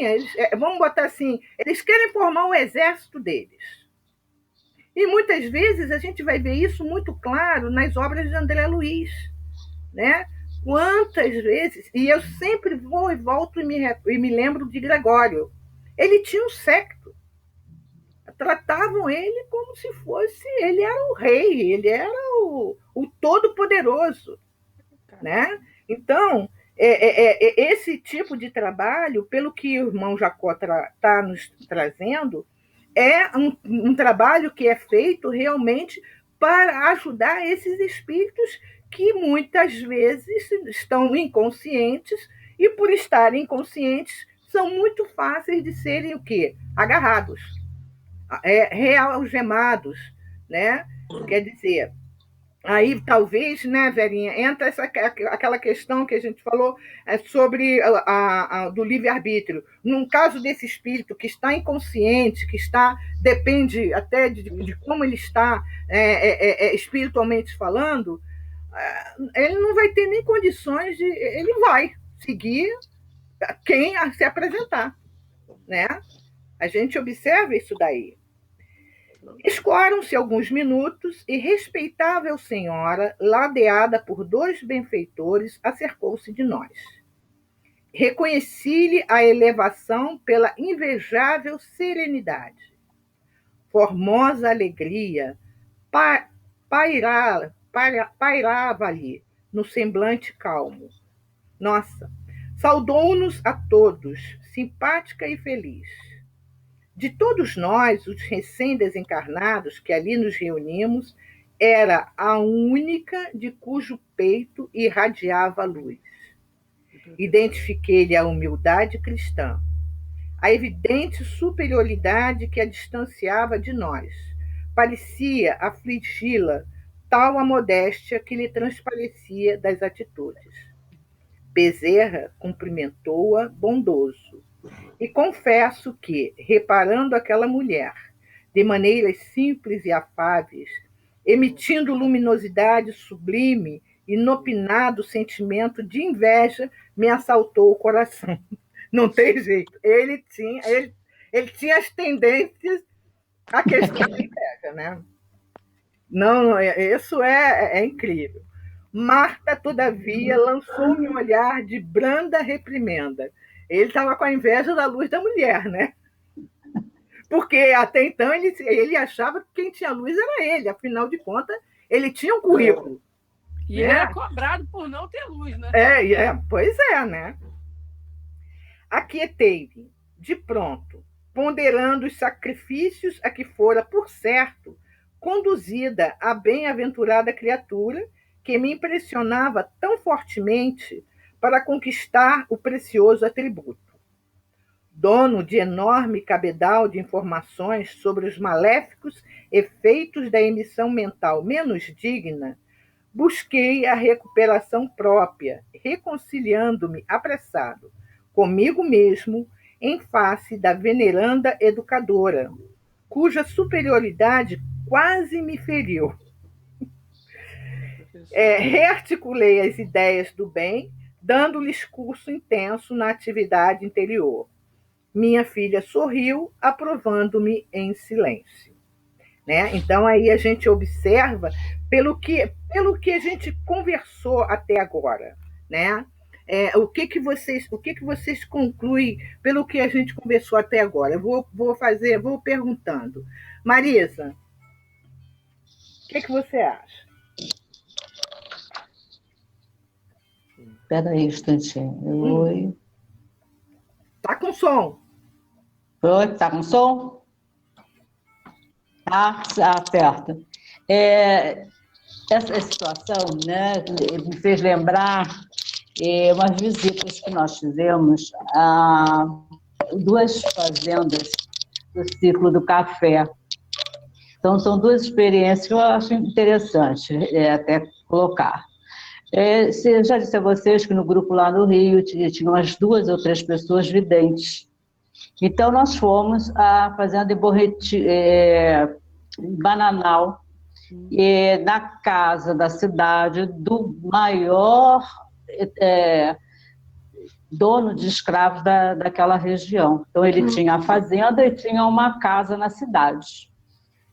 Speaker 2: vamos botar assim, eles querem formar um exército deles. E muitas vezes a gente vai ver isso muito claro nas obras de André Luiz, né? Quantas vezes, e eu sempre vou e volto e me lembro de Gregório, ele tinha um séquito, tratavam ele como se fosse, ele era o rei, ele era o todo-poderoso, né? Então, esse tipo de trabalho, pelo que o irmão Jacó está nos trazendo, é um trabalho que é feito realmente para ajudar esses espíritos que muitas vezes estão inconscientes e, por estarem inconscientes, são muito fáceis de serem o quê? Agarrados, realgemados, né? Quer dizer, aí talvez, né, Verinha, entra aquela questão que a gente falou sobre do livre-arbítrio. Num caso desse espírito que está inconsciente, que depende até de como ele está espiritualmente falando, ele não vai ter nem condições ele vai seguir quem se apresentar, né? A gente observa isso daí. Escoaram-se alguns minutos e respeitável senhora, ladeada por 2 benfeitores, acercou-se de nós. Reconheci-lhe a elevação pela invejável serenidade. Formosa alegria pairava-lhe no semblante calmo. Nossa, saudou-nos a todos, simpática e feliz. De todos nós, os recém-desencarnados que ali nos reunimos, era a única de cujo peito irradiava a luz. Identifiquei-lhe a humildade cristã, a evidente superioridade que a distanciava de nós. Parecia afligi-la tal a modéstia que lhe transparecia das atitudes. Bezerra cumprimentou-a bondoso. E confesso que, reparando aquela mulher, de maneiras simples e afáveis, emitindo luminosidade sublime, inopinado sentimento de inveja me assaltou o coração. Não tem jeito. Ele tinha as tendências à questão da inveja, né? Não, isso é incrível. Marta, todavia, lançou-me um olhar de branda reprimenda. Ele estava com a inveja da luz da mulher, né? Porque até então ele achava que quem tinha luz era ele, afinal de contas, ele tinha um currículo.
Speaker 5: E ele era cobrado por não ter luz, né?
Speaker 2: Pois é, né? Aquietei-me, de pronto, ponderando os sacrifícios a que fora, por certo, conduzida a bem-aventurada criatura que me impressionava tão fortemente para conquistar o precioso atributo. Dono de enorme cabedal de informações sobre os maléficos efeitos da emissão mental menos digna, busquei a recuperação própria, reconciliando-me apressado comigo mesmo em face da veneranda educadora, cuja superioridade quase me feriu. Rearticulei as ideias do bem, dando-lhes curso intenso na atividade interior. Minha filha sorriu, aprovando-me em silêncio. Né? Então, aí a gente observa, pelo que a gente conversou até agora, né? O que vocês concluem pelo que a gente conversou até agora? Eu vou perguntando. Marisa, o que você acha?
Speaker 9: Espera aí um instantinho. Oi.
Speaker 2: Tá com som.
Speaker 9: Oi, tá com som? Tá certo. Essa situação, né, me fez lembrar umas visitas que nós fizemos a 2 fazendas do ciclo do café. Então, são 2 experiências que eu acho interessante até colocar. Eu já disse a vocês que no grupo lá no Rio tinha umas 2 ou 3 pessoas videntes. Então, nós fomos à fazenda de Bananal, na casa da cidade do maior dono de escravos daquela região. Então, ele tinha a fazenda e tinha uma casa na cidade.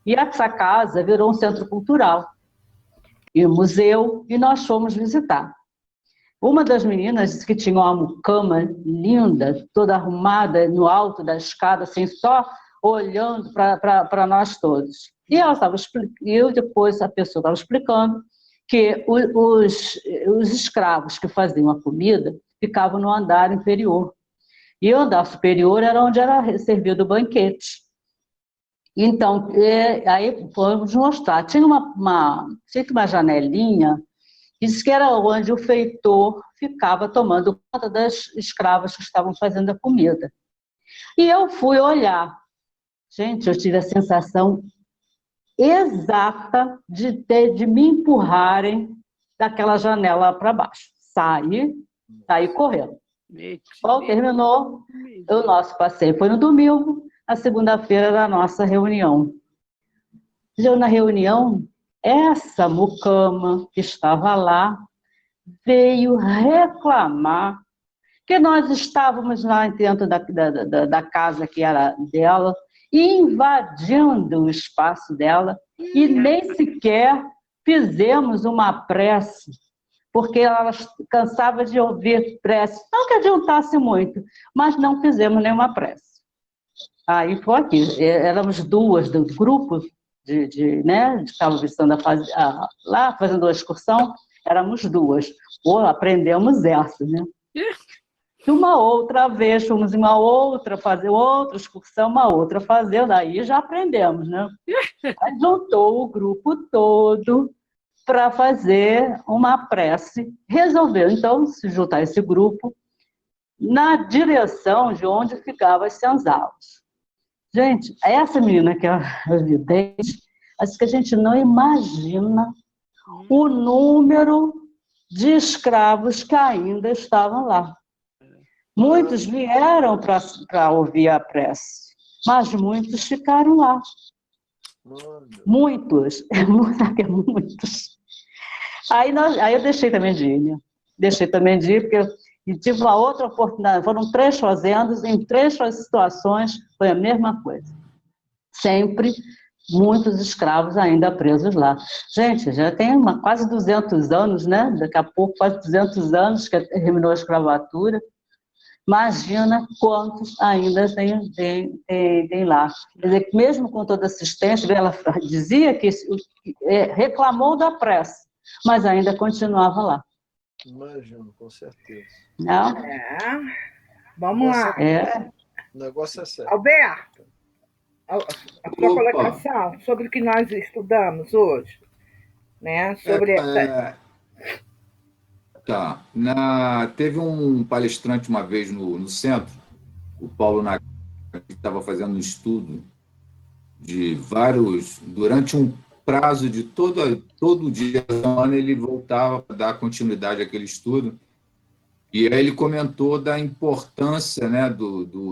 Speaker 9: E essa casa virou um centro cultural e um museu, e nós fomos visitar. Uma das meninas disse que tinha uma mucama linda, toda arrumada no alto da escada, assim, só olhando para nós todos. E ela estava e depois a pessoa estava explicando que os escravos que faziam a comida ficavam no andar inferior. E o andar superior era onde era servido o banquete. Então, aí fomos mostrar. Tinha uma janelinha, disse que era onde o feitor ficava tomando conta das escravas que estavam fazendo a comida. E eu fui olhar. Gente, eu tive a sensação exata de me empurrarem daquela janela para baixo. Saí correndo. Bom, terminou o nosso passeio. Foi no domingo, a segunda-feira era a nossa reunião. Na reunião, essa mucama que estava lá veio reclamar que nós estávamos lá dentro da casa que era dela, invadindo o espaço dela, e nem sequer fizemos uma prece, porque ela cansava de ouvir prece. Não que adiantasse muito, mas não fizemos nenhuma prece. Aí foi aqui, éramos duas do grupo, né, estava visitando lá, fazendo a excursão, éramos duas. Pô, aprendemos essa, né? Uma outra vez, fomos em uma outra, fazer outra excursão, uma outra fazer, daí já aprendemos, né? Aí juntou o grupo todo para fazer uma prece, resolveu, então, se juntar esse grupo na direção de onde ficavam as senzalas. Gente, essa menina que é a vidente, acho que a gente não imagina o número de escravos que ainda estavam lá. Muitos vieram para ouvir a prece, mas muitos ficaram lá. Muitos. Aí eu deixei também de ir, né? Deixei também de ir, porque tive uma outra oportunidade. Foram 3 fazendas, em 3 situações foi a mesma coisa. Sempre muitos escravos ainda presos lá. Gente, já tem quase 200 anos, né? Daqui a pouco, quase 200 anos que terminou a escravatura. Imagina quantos ainda tem lá. Quer dizer, mesmo com toda assistência, ela dizia que reclamou da prece, mas ainda continuava lá.
Speaker 7: Imagino, com certeza.
Speaker 9: Não?
Speaker 2: Vamos lá.
Speaker 7: O negócio é sério.
Speaker 2: Alberto, a sua colocação sobre o que nós estudamos hoje, né? Sobre
Speaker 3: Tá. Teve um palestrante uma vez no centro, o Paulo Nagano, que estava fazendo um estudo de vários... Durante um prazo de todo dia da semana, ele voltava para dar continuidade àquele estudo. E aí ele comentou da importância, né,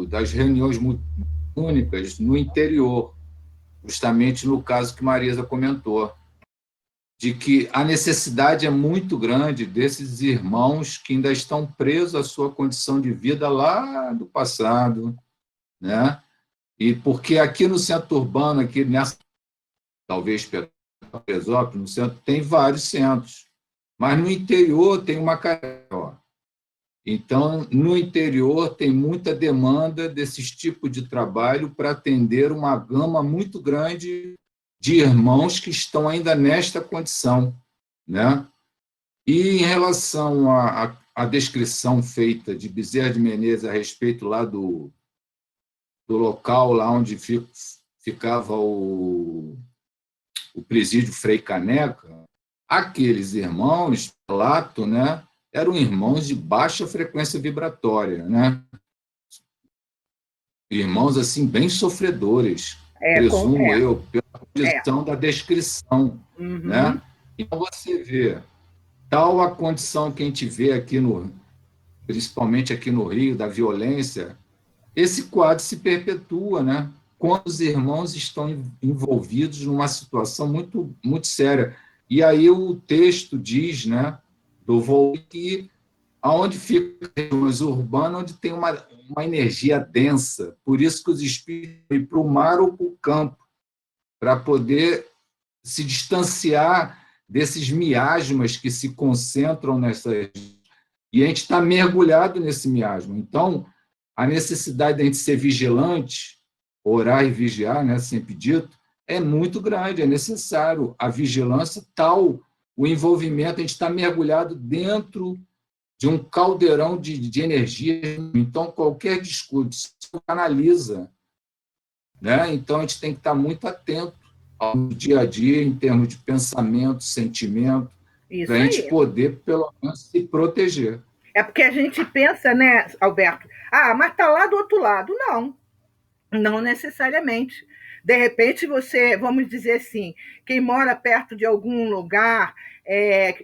Speaker 3: das reuniões únicas no interior, justamente no caso que Marisa comentou, de que a necessidade é muito grande desses irmãos que ainda estão presos à sua condição de vida lá do passado, né? E porque aqui no centro urbano, aqui nessa, talvez Petrópolis, no centro, tem vários centros, mas no interior tem uma característica. Então, no interior tem muita demanda desses tipos de trabalho para atender uma gama muito grande de irmãos que estão ainda nesta condição, né? E em relação à descrição feita de Bezerra de Menezes a respeito lá do local lá onde ficava o presídio Frei Caneca, aqueles irmãos, Lato, né, eram irmãos de baixa frequência vibratória, né? Irmãos assim bem sofredores, presumo eu, pela condição da descrição, né? Então você vê tal a condição que a gente vê aqui principalmente aqui no Rio, da violência, esse quadro se perpetua, né? Quando os irmãos estão envolvidos numa situação muito, muito séria. E aí o texto diz, né, do Voltaire, que aonde fica regiões urbanas, onde tem uma energia densa, por isso que os espíritos vão para o mar ou para o campo, para poder se distanciar desses miasmas que se concentram nessas... E a gente está mergulhado nesse miasma. Então, a necessidade de a gente ser vigilante, orar e vigiar, né, sempre dito, é muito grande, é necessário. A vigilância tal, o envolvimento, a gente está mergulhado dentro de um caldeirão de energia. Então, qualquer discurso canaliza, né? Então, a gente tem que estar muito atento ao dia a dia, em termos de pensamento, sentimento, para a gente poder, pelo menos, se proteger.
Speaker 2: É porque a gente pensa, né, Alberto? Mas está lá do outro lado. Não necessariamente. De repente, você, vamos dizer assim, quem mora perto de algum lugar,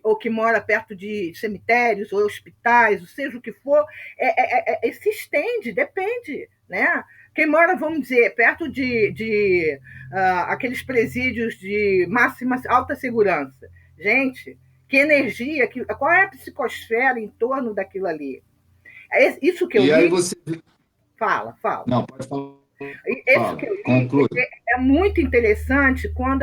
Speaker 2: ou que mora perto de cemitérios ou hospitais, ou seja o que for, se estende, depende, né? Quem mora, vamos dizer, perto de aqueles presídios de máxima alta segurança. Gente, que energia, qual é a psicosfera em torno daquilo ali? Isso que eu li...
Speaker 3: aí você...
Speaker 2: Fala.
Speaker 3: Não, pode falar.
Speaker 2: Isso que eu li é muito interessante quando,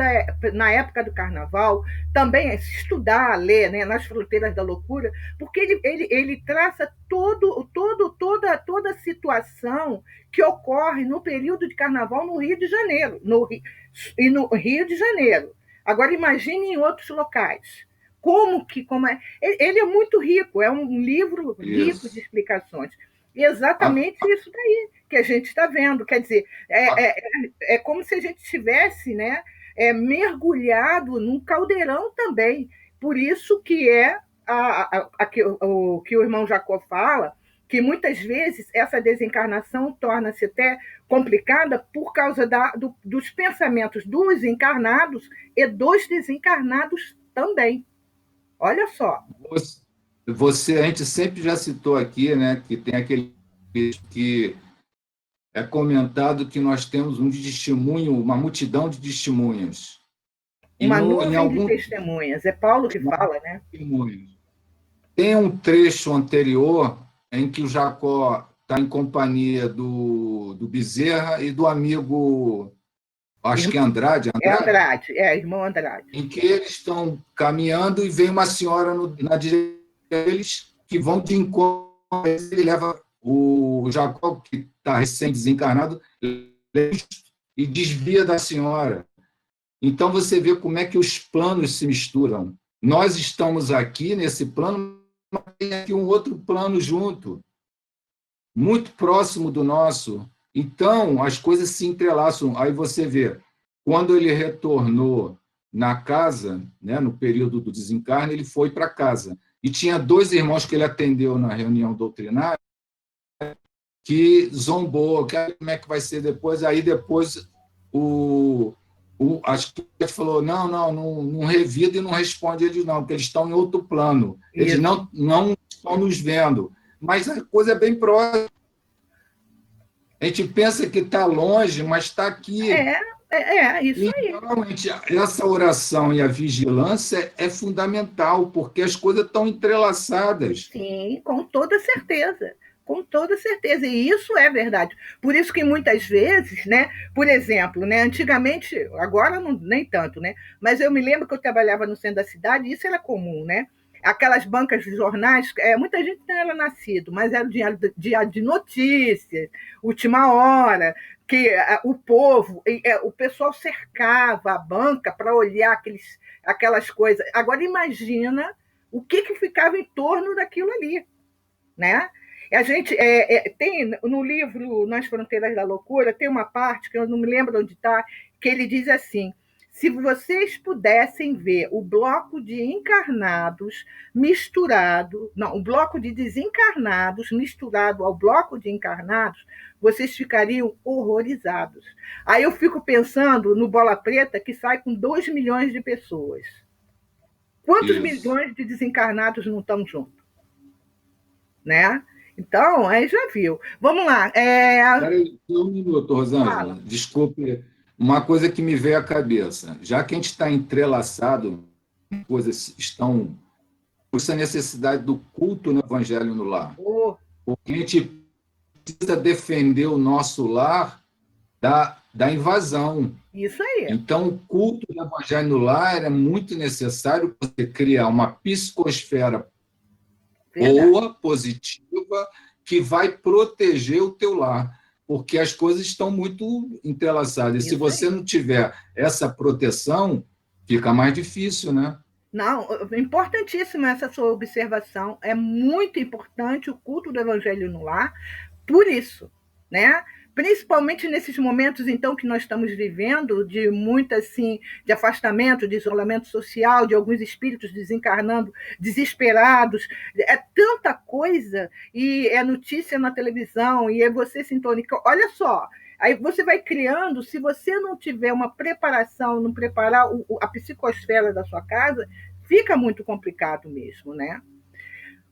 Speaker 2: na época do Carnaval, também estudar, ler, né, Nas Fronteiras da Loucura, porque ele traça toda a situação que ocorre no período de Carnaval no Rio de Janeiro. No Rio de Janeiro. Agora, imagine em outros locais. Como é? Ele é muito rico, é um livro rico de explicações. E exatamente isso daí que a gente está vendo. Quer dizer, é como se a gente estivesse, né, mergulhado num caldeirão também. Por isso que o que o irmão Jacó fala, que muitas vezes essa desencarnação torna-se até complicada por causa dos pensamentos dos encarnados e dos desencarnados também. Olha só.
Speaker 3: A gente sempre já citou aqui, né, que tem aquele que é comentado que nós temos uma multidão de testemunhas.
Speaker 2: Uma nuvem de testemunhas. É Paulo que fala, né?
Speaker 3: Tem um trecho anterior em que o Jacó está em companhia do Bezerra e do amigo, acho que é Andrade.
Speaker 2: Irmão Andrade.
Speaker 3: Em que eles estão caminhando e vem uma senhora na direção deles que vão de encontro. Ele leva o Jacó, que está recém-desencarnado, e desvia da senhora. Então, você vê como é que os planos se misturam. Nós estamos aqui nesse plano, mas tem aqui um outro plano junto, muito próximo do nosso. Então, as coisas se entrelaçam. Aí você vê, quando ele retornou na casa, né, no período do desencarne, ele foi para casa. E tinha 2 irmãos que ele atendeu na reunião doutrinária que zombou, como é que vai ser depois. Aí depois acho que ele falou, não revida e não responde eles não, porque eles estão em outro plano. Eles não estão nos vendo. Mas a coisa é bem próxima. A gente pensa que está longe, mas está aqui.
Speaker 2: Isso aí.
Speaker 3: Então, essa oração e a vigilância é fundamental, porque as coisas estão entrelaçadas.
Speaker 2: Sim, com toda certeza. Com toda certeza. E isso é verdade. Por isso que muitas vezes, né, por exemplo, né, antigamente, agora nem tanto, né, mas eu me lembro que eu trabalhava no centro da cidade e isso era comum, né? Aquelas bancas de jornais, muita gente não era nascido, mas era dia de notícias, última hora, que o povo, o pessoal cercava a banca para olhar aquelas coisas. Agora, imagina o que ficava em torno daquilo ali, né? A gente tem no livro Nas Fronteiras da Loucura, tem uma parte, que eu não me lembro onde está, que ele diz assim: se vocês pudessem ver o bloco de encarnados o bloco de desencarnados misturado ao bloco de encarnados, vocês ficariam horrorizados. Aí eu fico pensando no Bola Preta, que sai com 2 milhões de pessoas. Quantos milhões de desencarnados não estão juntos? Né? Então, aí já viu. Vamos lá.
Speaker 3: Peraí, um minuto, Rosângela. Desculpe. Uma coisa que me veio à cabeça, já que a gente está entrelaçado, coisas estão... Essa necessidade do culto no Evangelho no lar. Porque a gente precisa defender o nosso lar da da invasão.
Speaker 2: Isso aí.
Speaker 3: Então, o culto do evangelho no lar é muito necessário para você criar uma psicosfera boa, positiva, que vai proteger o teu lar, porque as coisas estão muito entrelaçadas. E se você não tiver essa proteção, fica mais difícil, né?
Speaker 2: Não, importantíssima essa sua observação. É muito importante o culto do evangelho no lar, por isso, né? Principalmente nesses momentos, então, que nós estamos vivendo, de muito, assim, de afastamento, de isolamento social, de alguns espíritos desencarnando, desesperados. É tanta coisa, e é notícia na televisão, e é você sintônica. Olha só, aí você vai criando, se você não tiver uma preparação, não preparar a psicosfera da sua casa, fica muito complicado mesmo, né?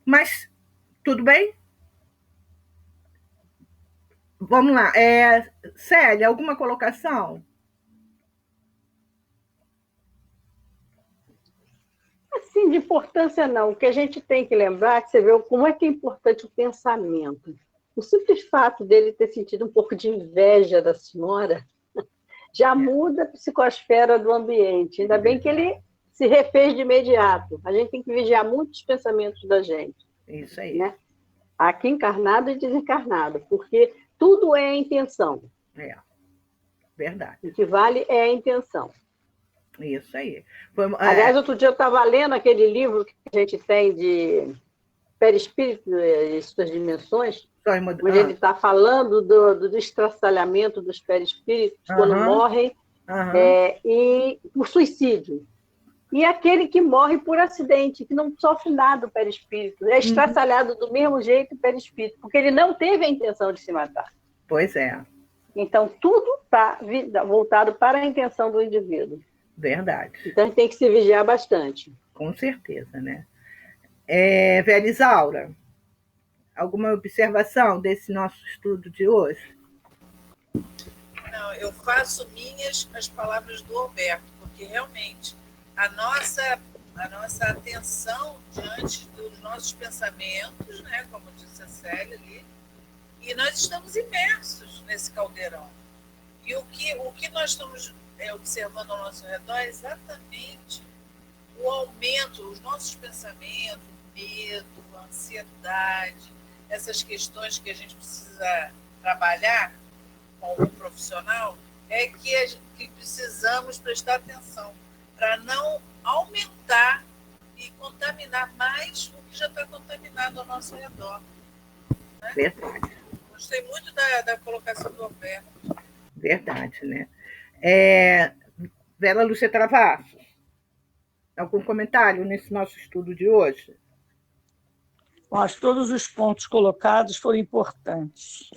Speaker 2: Mas, tudo bem? Vamos lá. Célia, alguma colocação?
Speaker 4: Assim, de importância não. O que a gente tem que lembrar é que você vê como é que é importante o pensamento. O simples fato dele ter sentido um pouco de inveja da senhora já muda a psicosfera do ambiente. Ainda bem que ele se refez de imediato. A gente tem que vigiar muito os pensamentos da gente.
Speaker 2: Isso aí.
Speaker 4: Né? Aqui encarnado e desencarnado, porque tudo é a intenção.
Speaker 2: Verdade.
Speaker 4: O que vale é a intenção.
Speaker 2: Isso aí.
Speaker 4: Aliás, outro dia eu estava lendo aquele livro que a gente tem de perispírito e suas dimensões, onde ele está falando do estraçalhamento dos perispíritos quando morrem e por suicídio. E aquele que morre por acidente, que não sofre nada o perispírito, é estraçalhado do mesmo jeito o perispírito, porque ele não teve a intenção de se matar.
Speaker 2: Pois é.
Speaker 4: Então, tudo está voltado para a intenção do indivíduo.
Speaker 2: Verdade.
Speaker 4: Então, a gente tem que se vigiar bastante.
Speaker 2: Com certeza, né? Vera Isaura, alguma observação desse nosso estudo de hoje?
Speaker 6: Não, eu faço minhas as palavras do Alberto, porque realmente a nossa atenção diante dos nossos pensamentos, né, como disse a Célia ali, e nós estamos imersos nesse caldeirão. E o que nós estamos observando ao nosso redor é exatamente o aumento, os nossos pensamentos, medo, ansiedade, essas questões que a gente precisa trabalhar com o profissional, é que precisamos prestar atenção para não aumentar e contaminar mais o que já está contaminado ao nosso redor. Né?
Speaker 2: Verdade.
Speaker 6: Gostei muito da colocação do Alberto.
Speaker 2: Verdade, né? Vera Lúcia Travassos, algum comentário nesse nosso estudo de hoje?
Speaker 8: Mas todos os pontos colocados foram importantes.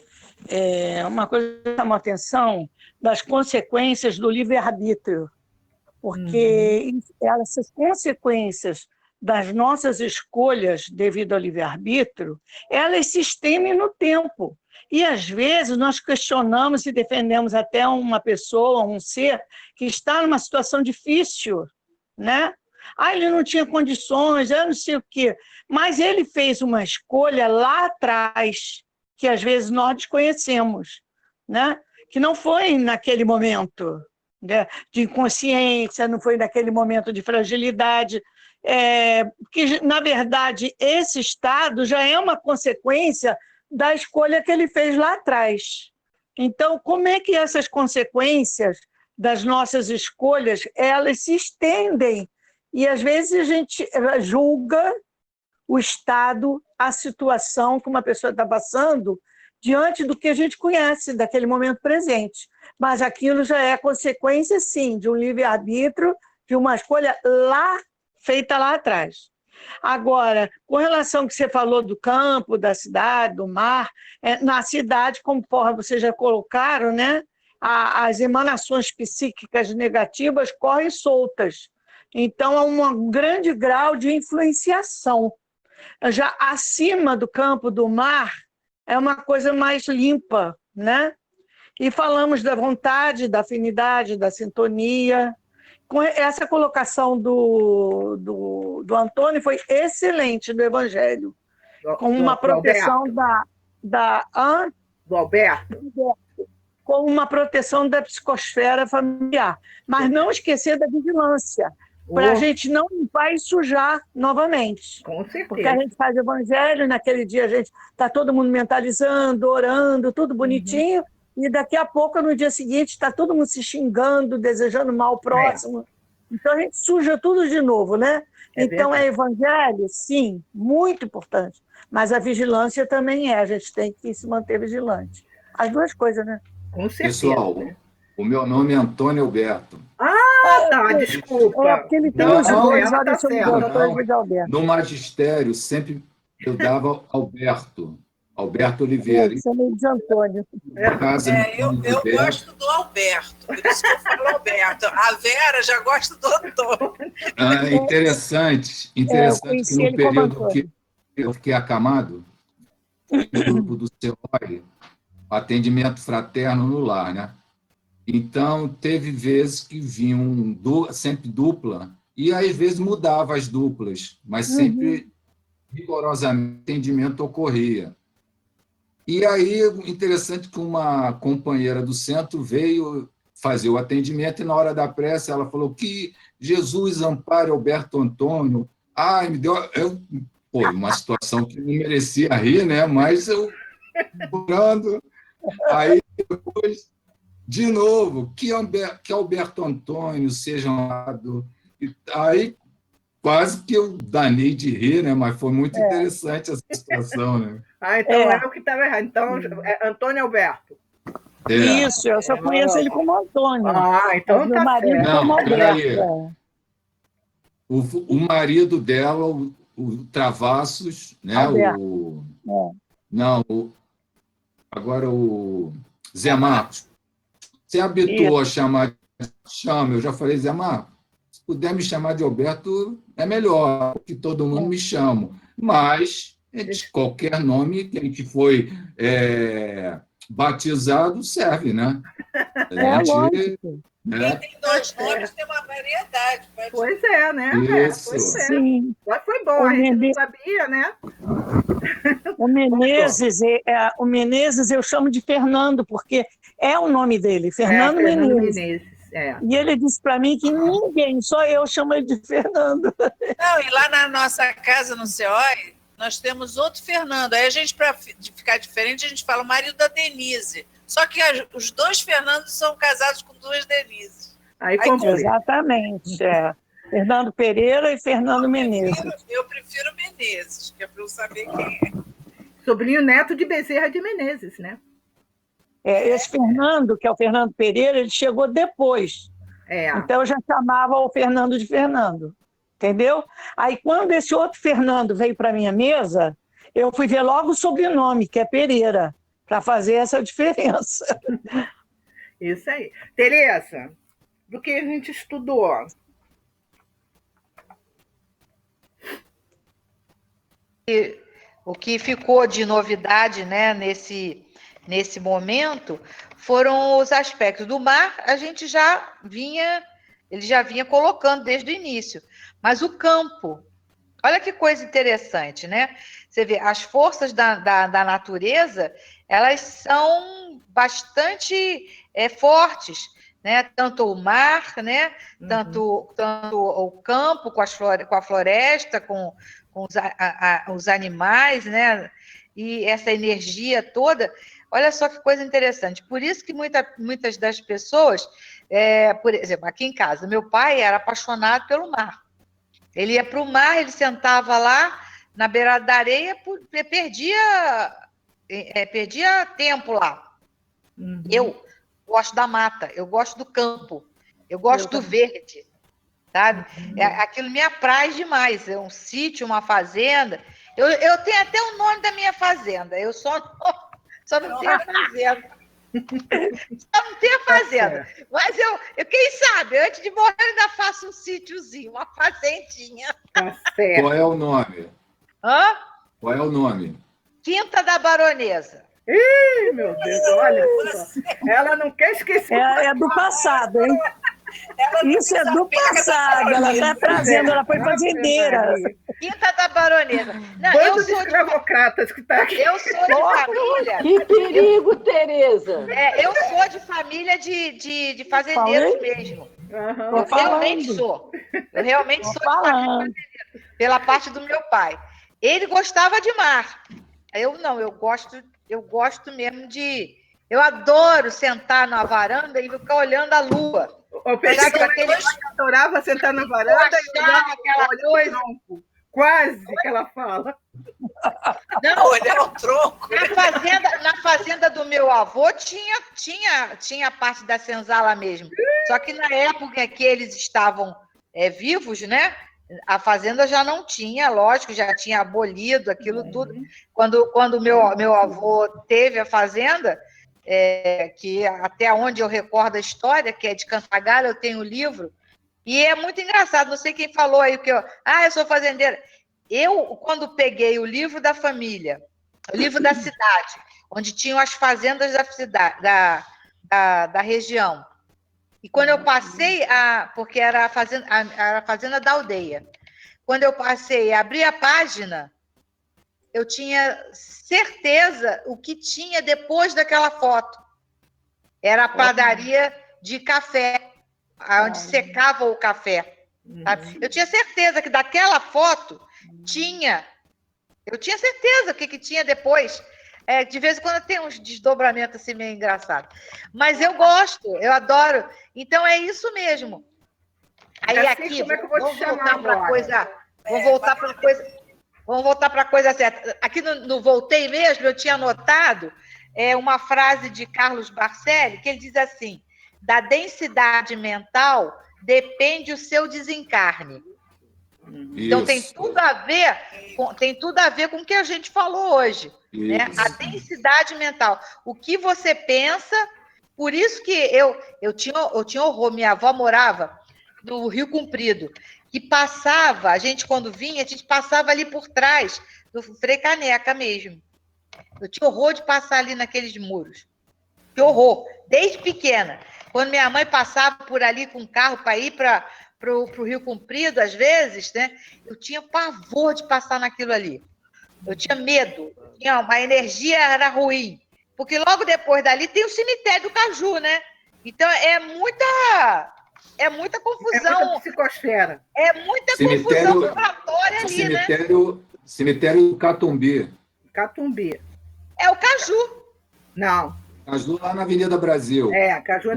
Speaker 8: Uma coisa que chama a atenção das consequências do livre-arbítrio, porque essas consequências das nossas escolhas devido ao livre-arbítrio, elas se estendem no tempo. E, às vezes, nós questionamos e defendemos até uma pessoa, um ser, que está numa situação difícil, né? Ele não tinha condições, eu não sei o quê. Mas ele fez uma escolha lá atrás, que às vezes nós desconhecemos, né? Que não foi naquele momento, né, de inconsciência, não foi naquele momento de fragilidade, que, na verdade, esse estado já é uma consequência da escolha que ele fez lá atrás. Então, como é que essas consequências das nossas escolhas, elas se estendem? E, às vezes, a gente julga o estado, a situação que uma pessoa está passando diante do que a gente conhece, daquele momento presente. Mas aquilo já é consequência, sim, de um livre-arbítrio, de uma escolha feita lá atrás. Agora, com relação ao que você falou do campo, da cidade, do mar, na cidade, conforme vocês já colocaram, né, as emanações psíquicas negativas correm soltas. Então, há um grande grau de influenciação. Já acima do campo, do mar, é uma coisa mais limpa, né? E falamos da vontade, da afinidade, da sintonia. Com essa colocação do Antônio foi excelente, do Evangelho, com uma proteção
Speaker 2: do Alberto.
Speaker 8: como uma proteção da psicosfera familiar. Mas não esquecer da vigilância, para a gente não limpar e sujar novamente.
Speaker 2: Com certeza.
Speaker 8: Porque a gente faz evangelho, naquele dia a gente está todo mundo mentalizando, orando, tudo bonitinho, e daqui a pouco, no dia seguinte, está todo mundo se xingando, desejando mal ao próximo. Então a gente suja tudo de novo, né? Então é evangelho, sim, muito importante. Mas a vigilância também a gente tem que se manter vigilante. As duas coisas, né?
Speaker 2: Com certeza.
Speaker 3: Pessoal, o meu nome é Antônio Alberto.
Speaker 2: Tá, desculpa.
Speaker 8: Porque ele tem os dois, olha, seu doutor Alberto.
Speaker 3: No magistério, sempre eu dava Alberto Oliveira.
Speaker 8: Você é meio de Antônio.
Speaker 6: Eu gosto do Alberto, por isso que eu falo Alberto. A Vera já gosta do Antônio.
Speaker 3: Interessante que no período que eu fiquei acamado, no grupo do CEOI, atendimento fraterno no lar, né? Então, teve vezes que vinham sempre dupla, e às vezes mudava as duplas, mas sempre rigorosamente o atendimento ocorria. E aí, interessante que uma companheira do centro veio fazer o atendimento e, na hora da prece, ela falou que Jesus ampare Alberto Antônio. Me deu... uma situação que não merecia rir, né? Mas eu... Aí, depois, de novo, que Alberto Antônio seja honrado. Aí, quase que eu danei de rir, né? Mas foi muito interessante essa situação, né?
Speaker 2: Então é o que estava errado. Então, é Antônio Alberto.
Speaker 8: Isso, eu só conheço ele como Antônio.
Speaker 2: Então
Speaker 8: meu marido como Alberto.
Speaker 3: O marido dela, o Travassos, né? Agora o Zé Marcos. Você habituou a chamar, eu já falei, Zé Marcos, se puder me chamar de Alberto, é melhor, que todo mundo me chama. Mas, de qualquer nome que a gente foi batizado, serve, né?
Speaker 8: Lógico.
Speaker 6: Quem tem dois nomes tem uma variedade.
Speaker 2: Pois é, né?
Speaker 3: Isso.
Speaker 2: Pois é.
Speaker 8: Sim.
Speaker 2: Mas foi bom, a gente não sabia, né?
Speaker 8: O Menezes eu chamo de Fernando, porque é o nome dele, Fernando Menezes. E ele disse para mim que ninguém, só eu chamo ele de Fernando.
Speaker 6: Não, e lá na nossa casa, no CEOI, nós temos outro Fernando. Aí a gente, para ficar diferente, a gente fala o marido da Denise. Só que os dois Fernandos são casados com duas Denises.
Speaker 8: Exatamente, Fernando Pereira e Fernando Menezes.
Speaker 6: Eu prefiro Menezes, que é para eu saber quem é.
Speaker 2: Sobrinho neto de Bezerra de Menezes, né?
Speaker 8: Esse Fernando, que é o Fernando Pereira, ele chegou depois. Então eu já chamava o Fernando de Fernando, entendeu? Aí quando esse outro Fernando veio para a minha mesa, eu fui ver logo o sobrenome, que é Pereira, para fazer essa diferença.
Speaker 2: Isso aí. Tereza, do que a gente estudou?
Speaker 1: O que ficou de novidade, né, nesse momento foram os aspectos do mar. A gente ele já vinha colocando desde o início, mas o campo, olha que coisa interessante, né? Você vê, as forças da natureza, elas são bastante fortes, né? Tanto o mar, né? Tanto o campo com a floresta, com os animais, né? E essa energia toda. Olha só que coisa interessante. Por isso que muitas das pessoas, por exemplo, aqui em casa, meu pai era apaixonado pelo mar. Ele ia para o mar, ele sentava lá na beirada da areia, perdia tempo lá. Eu gosto da mata, eu gosto do campo, eu gosto do verde, sabe? Aquilo me apraz demais. É um sítio, uma fazenda. Eu tenho até o nome da minha fazenda, eu só não tenho a fazenda. Só não tenho a fazenda. Mas quem sabe, antes de morrer, eu ainda faço um sítiozinho, uma fazendinha.
Speaker 3: Qual é o nome? Qual é o nome?
Speaker 1: Quinta da Baronesa.
Speaker 2: Ih, meu Deus, olha só. Ela não quer esquecer.
Speaker 8: É do passado, hein? Isso é do passado. Ela está trazendo, ela foi fazendeira.
Speaker 1: Quinta da Baronesa. Não,
Speaker 2: Bando de escravocratas que está aqui.
Speaker 1: Eu sou de família.
Speaker 4: Que perigo, Tereza!
Speaker 1: Eu sou de família de fazendeiros mesmo.
Speaker 8: Uhum.
Speaker 1: Eu realmente sou. Eu realmente sou de família de fazendeiro, pela parte do meu pai. Ele gostava de mar. Eu não, eu gosto mesmo de. Eu adoro sentar na varanda e ficar olhando a lua.
Speaker 2: Eu pensava que aquele adorava sentar na varanda e olhar
Speaker 1: aquela coisa.
Speaker 2: Quase que ela fala.
Speaker 6: Não, olhar o tronco.
Speaker 1: Na fazenda do meu avô tinha parte da senzala mesmo. Só que na época que eles estavam vivos, né? A fazenda já não tinha, lógico, já tinha abolido aquilo tudo. Quando meu avô teve a fazenda, que até onde eu recordo a história, que é de Cantagalha, eu tenho o livro, e é muito engraçado, não sei quem falou aí, que eu sou fazendeira. Eu, quando peguei o livro da família, o livro da cidade, onde tinham as fazendas da cidade, da região, e quando eu passei, porque era a fazenda da aldeia, quando eu passei e abri a página, eu tinha certeza o que tinha depois daquela foto. Era a padaria de café, onde secava o café. Sabe? Eu tinha certeza que daquela foto tinha. Eu tinha certeza o que tinha depois. De vez em quando tem uns desdobramentos assim meio engraçados. Mas eu gosto, eu adoro. Então é isso mesmo. Aí aqui, vamos voltar para a coisa. Vamos voltar para a coisa certa. Aqui no Voltei mesmo, eu tinha anotado uma frase de Carlos Barcelli, que ele diz assim: da densidade mental depende o seu desencarne. Então tem tudo a ver com o que a gente falou hoje, né? A densidade mental, o que você pensa. Por isso que eu tinha horror. Minha avó morava no Rio Comprido, que passava, a gente quando vinha, a gente passava ali por trás do Frei Caneca mesmo. Eu tinha horror de passar ali naqueles muros. Que horror, desde pequena. Quando minha mãe passava por ali com o carro para ir para o Rio Comprido, às vezes, né, eu tinha pavor de passar naquilo ali. Eu tinha medo, a energia era ruim. Porque logo depois dali tem o cemitério do Caju, né? Então é muita confusão.
Speaker 2: É muita psicosfera.
Speaker 1: É muita confusão vibratória ali, né?
Speaker 3: Cemitério do Catumbi.
Speaker 2: Catumbi.
Speaker 1: É o Caju.
Speaker 2: Não.
Speaker 3: Caju lá na Avenida Brasil.
Speaker 2: Caju é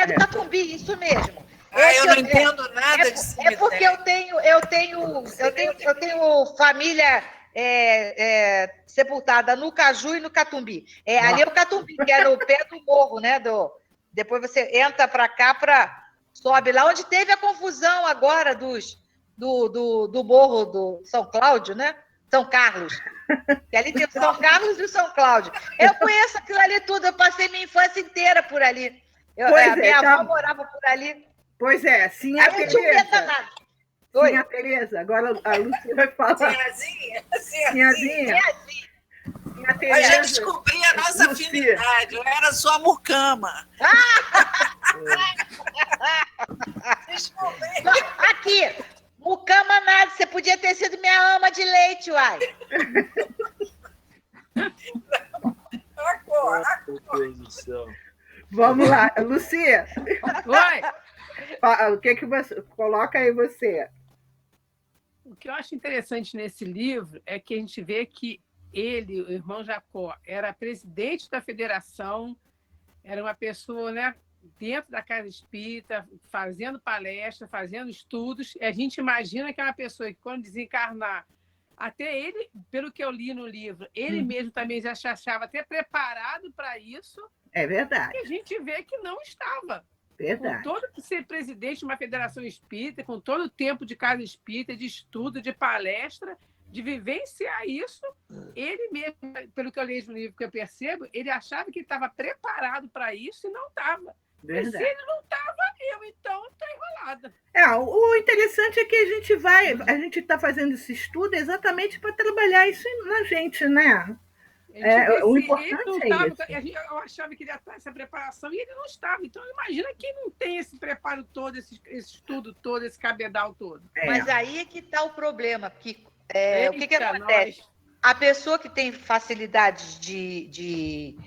Speaker 1: do Catumbi, isso mesmo.
Speaker 6: Eu não entendo nada de cemitério.
Speaker 1: É porque eu tenho família sepultada no Caju e no Catumbi. Ali é o Catumbi, que é no pé do morro, né? Depois você entra para cá, sobe lá, onde teve a confusão agora do morro do São Cláudio, né? São Carlos. Que ali tem o São Carlos e o São Cláudio. Eu conheço aquilo ali tudo, eu passei minha infância inteira por ali. Minha avó morava por ali.
Speaker 2: Pois é, sim, a Tereza. Sim, a Tereza. Agora a Lúcia vai falar. Sinhazinha.
Speaker 6: Eu já descobri a nossa afinidade. Eu era sua mucama.
Speaker 1: Descobri. Aqui. Mucama nada, você podia ter sido minha ama de leite, uai.
Speaker 7: Meu Deus do céu.
Speaker 2: Vamos lá, Lucia.
Speaker 5: Oi.
Speaker 2: O que você coloca aí você?
Speaker 5: O que eu acho interessante nesse livro é que a gente vê que ele, o irmão Jacó, era presidente da federação, era uma pessoa, né, dentro da Casa Espírita, fazendo palestra, fazendo estudos, e a gente imagina que é uma pessoa que, quando desencarnar, até ele, pelo que eu li no livro, ele mesmo também já se achava até preparado para isso.
Speaker 2: É verdade.
Speaker 5: E a gente vê que não estava.
Speaker 2: Verdade.
Speaker 5: Com todo ser presidente de uma federação espírita, com todo o tempo de Casa Espírita, de estudo, de palestra, de vivenciar isso, ele mesmo, pelo que eu leio no livro, que eu percebo, ele achava que estava preparado para isso e não estava. Mas se ele não estava, eu então estou enrolada.
Speaker 2: O interessante é que a gente está fazendo esse estudo exatamente para trabalhar isso na gente, né? O importante é isso.
Speaker 5: Eu achava que ele ia estar essa preparação e ele não estava. Então, imagina quem não tem esse preparo todo, esse estudo todo, esse cabedal todo.
Speaker 1: Mas aí é que está o problema, porque o que acontece? A pessoa que tem facilidade de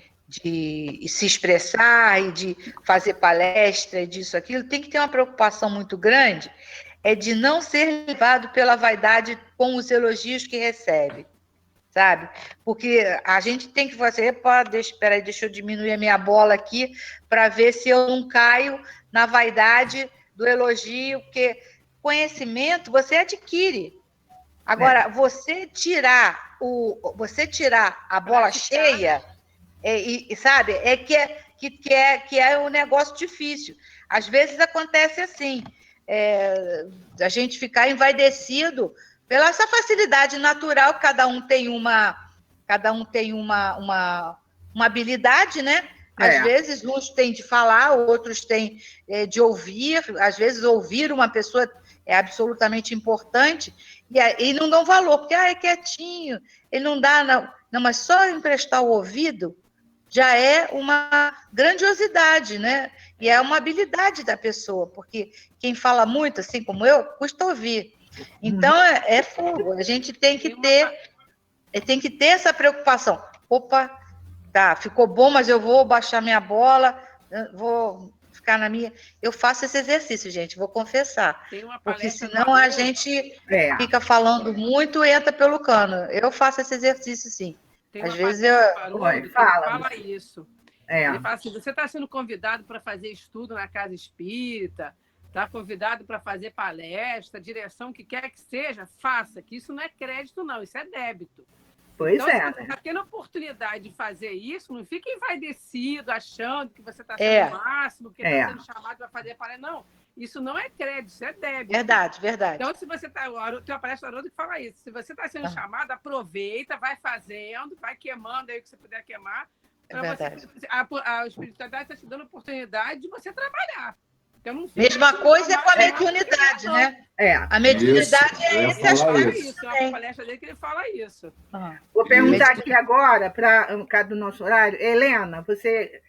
Speaker 1: se expressar e de fazer palestra e disso, aquilo, tem que ter uma preocupação muito grande, de não ser levado pela vaidade com os elogios que recebe, sabe? Porque a gente tem que fazer, espera aí, deixa eu diminuir a minha bola aqui, para ver se eu não caio na vaidade do elogio, porque conhecimento você adquire. Agora, você tirar a bola cheia, sabe, que é um negócio difícil. Às vezes acontece assim, a gente ficar envaidecido pela essa facilidade natural, cada um tem uma habilidade, né? Às vezes uns têm de falar, outros têm de ouvir, às vezes ouvir uma pessoa é absolutamente importante, e não dão valor, porque é quietinho, ele não dá, não, mas só emprestar o ouvido já é uma grandiosidade, né? E é uma habilidade da pessoa, porque quem fala muito, assim como eu, custa ouvir. Então, é fogo, a gente tem que ter essa preocupação. Opa, tá, ficou bom, mas eu vou baixar minha bola, vou ficar na minha... Eu faço esse exercício, gente, vou confessar. Porque senão a gente fica falando muito e entra pelo cano. Eu faço esse exercício, sim. Às vezes
Speaker 5: ele fala isso. Ele fala assim, você está sendo convidado para fazer estudo na casa espírita, está convidado para fazer palestra, direção, o que quer que seja, faça, que isso não é crédito, não, isso é débito.
Speaker 2: Pois
Speaker 5: então, se você está tendo oportunidade de fazer isso, não fique envaidecido, achando que você está sendo o máximo, que está sendo chamado para fazer palestra. Não, isso não é crédito, isso é débito.
Speaker 1: Verdade.
Speaker 5: Então, se você está... Tem uma palestra do Haroldo que fala isso. Se você está sendo chamado, aproveita, vai fazendo, vai queimando aí o que você puder queimar. A espiritualidade está te dando oportunidade de você trabalhar. Então,
Speaker 1: mesma coisa é com a mediunidade, né? A mediunidade entre as coisas.
Speaker 5: Isso, é uma palestra dele que ele fala isso.
Speaker 2: Vou perguntar aqui agora, por causa do nosso horário. Helena, você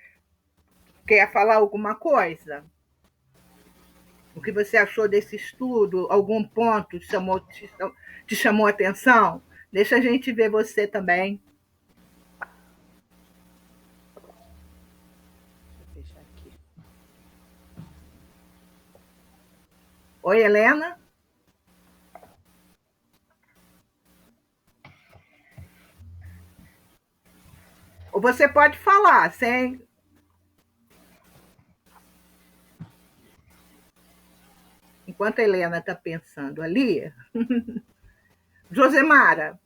Speaker 2: quer falar alguma coisa? O que você achou desse estudo? Algum ponto te chamou a atenção? Deixa a gente ver você também. Oi, Helena? Ou você pode falar, sem... Enquanto a Helena está pensando ali... Josemara.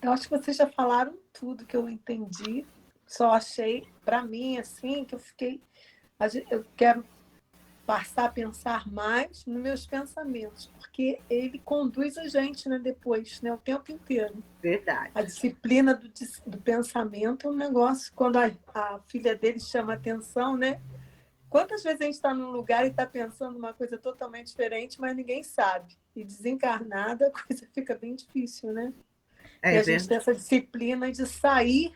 Speaker 10: Eu acho que vocês já falaram tudo que eu entendi. Só achei, para mim, assim, que eu quero passar a pensar mais nos meus pensamentos, porque ele conduz a gente, né, depois, né, o tempo inteiro.
Speaker 2: Verdade.
Speaker 10: A disciplina do pensamento é um negócio, quando a filha dele chama a atenção, né? Quantas vezes a gente está num lugar e está pensando uma coisa totalmente diferente, mas ninguém sabe. E desencarnada, a coisa fica bem difícil, né? E a gente tem essa disciplina de sair,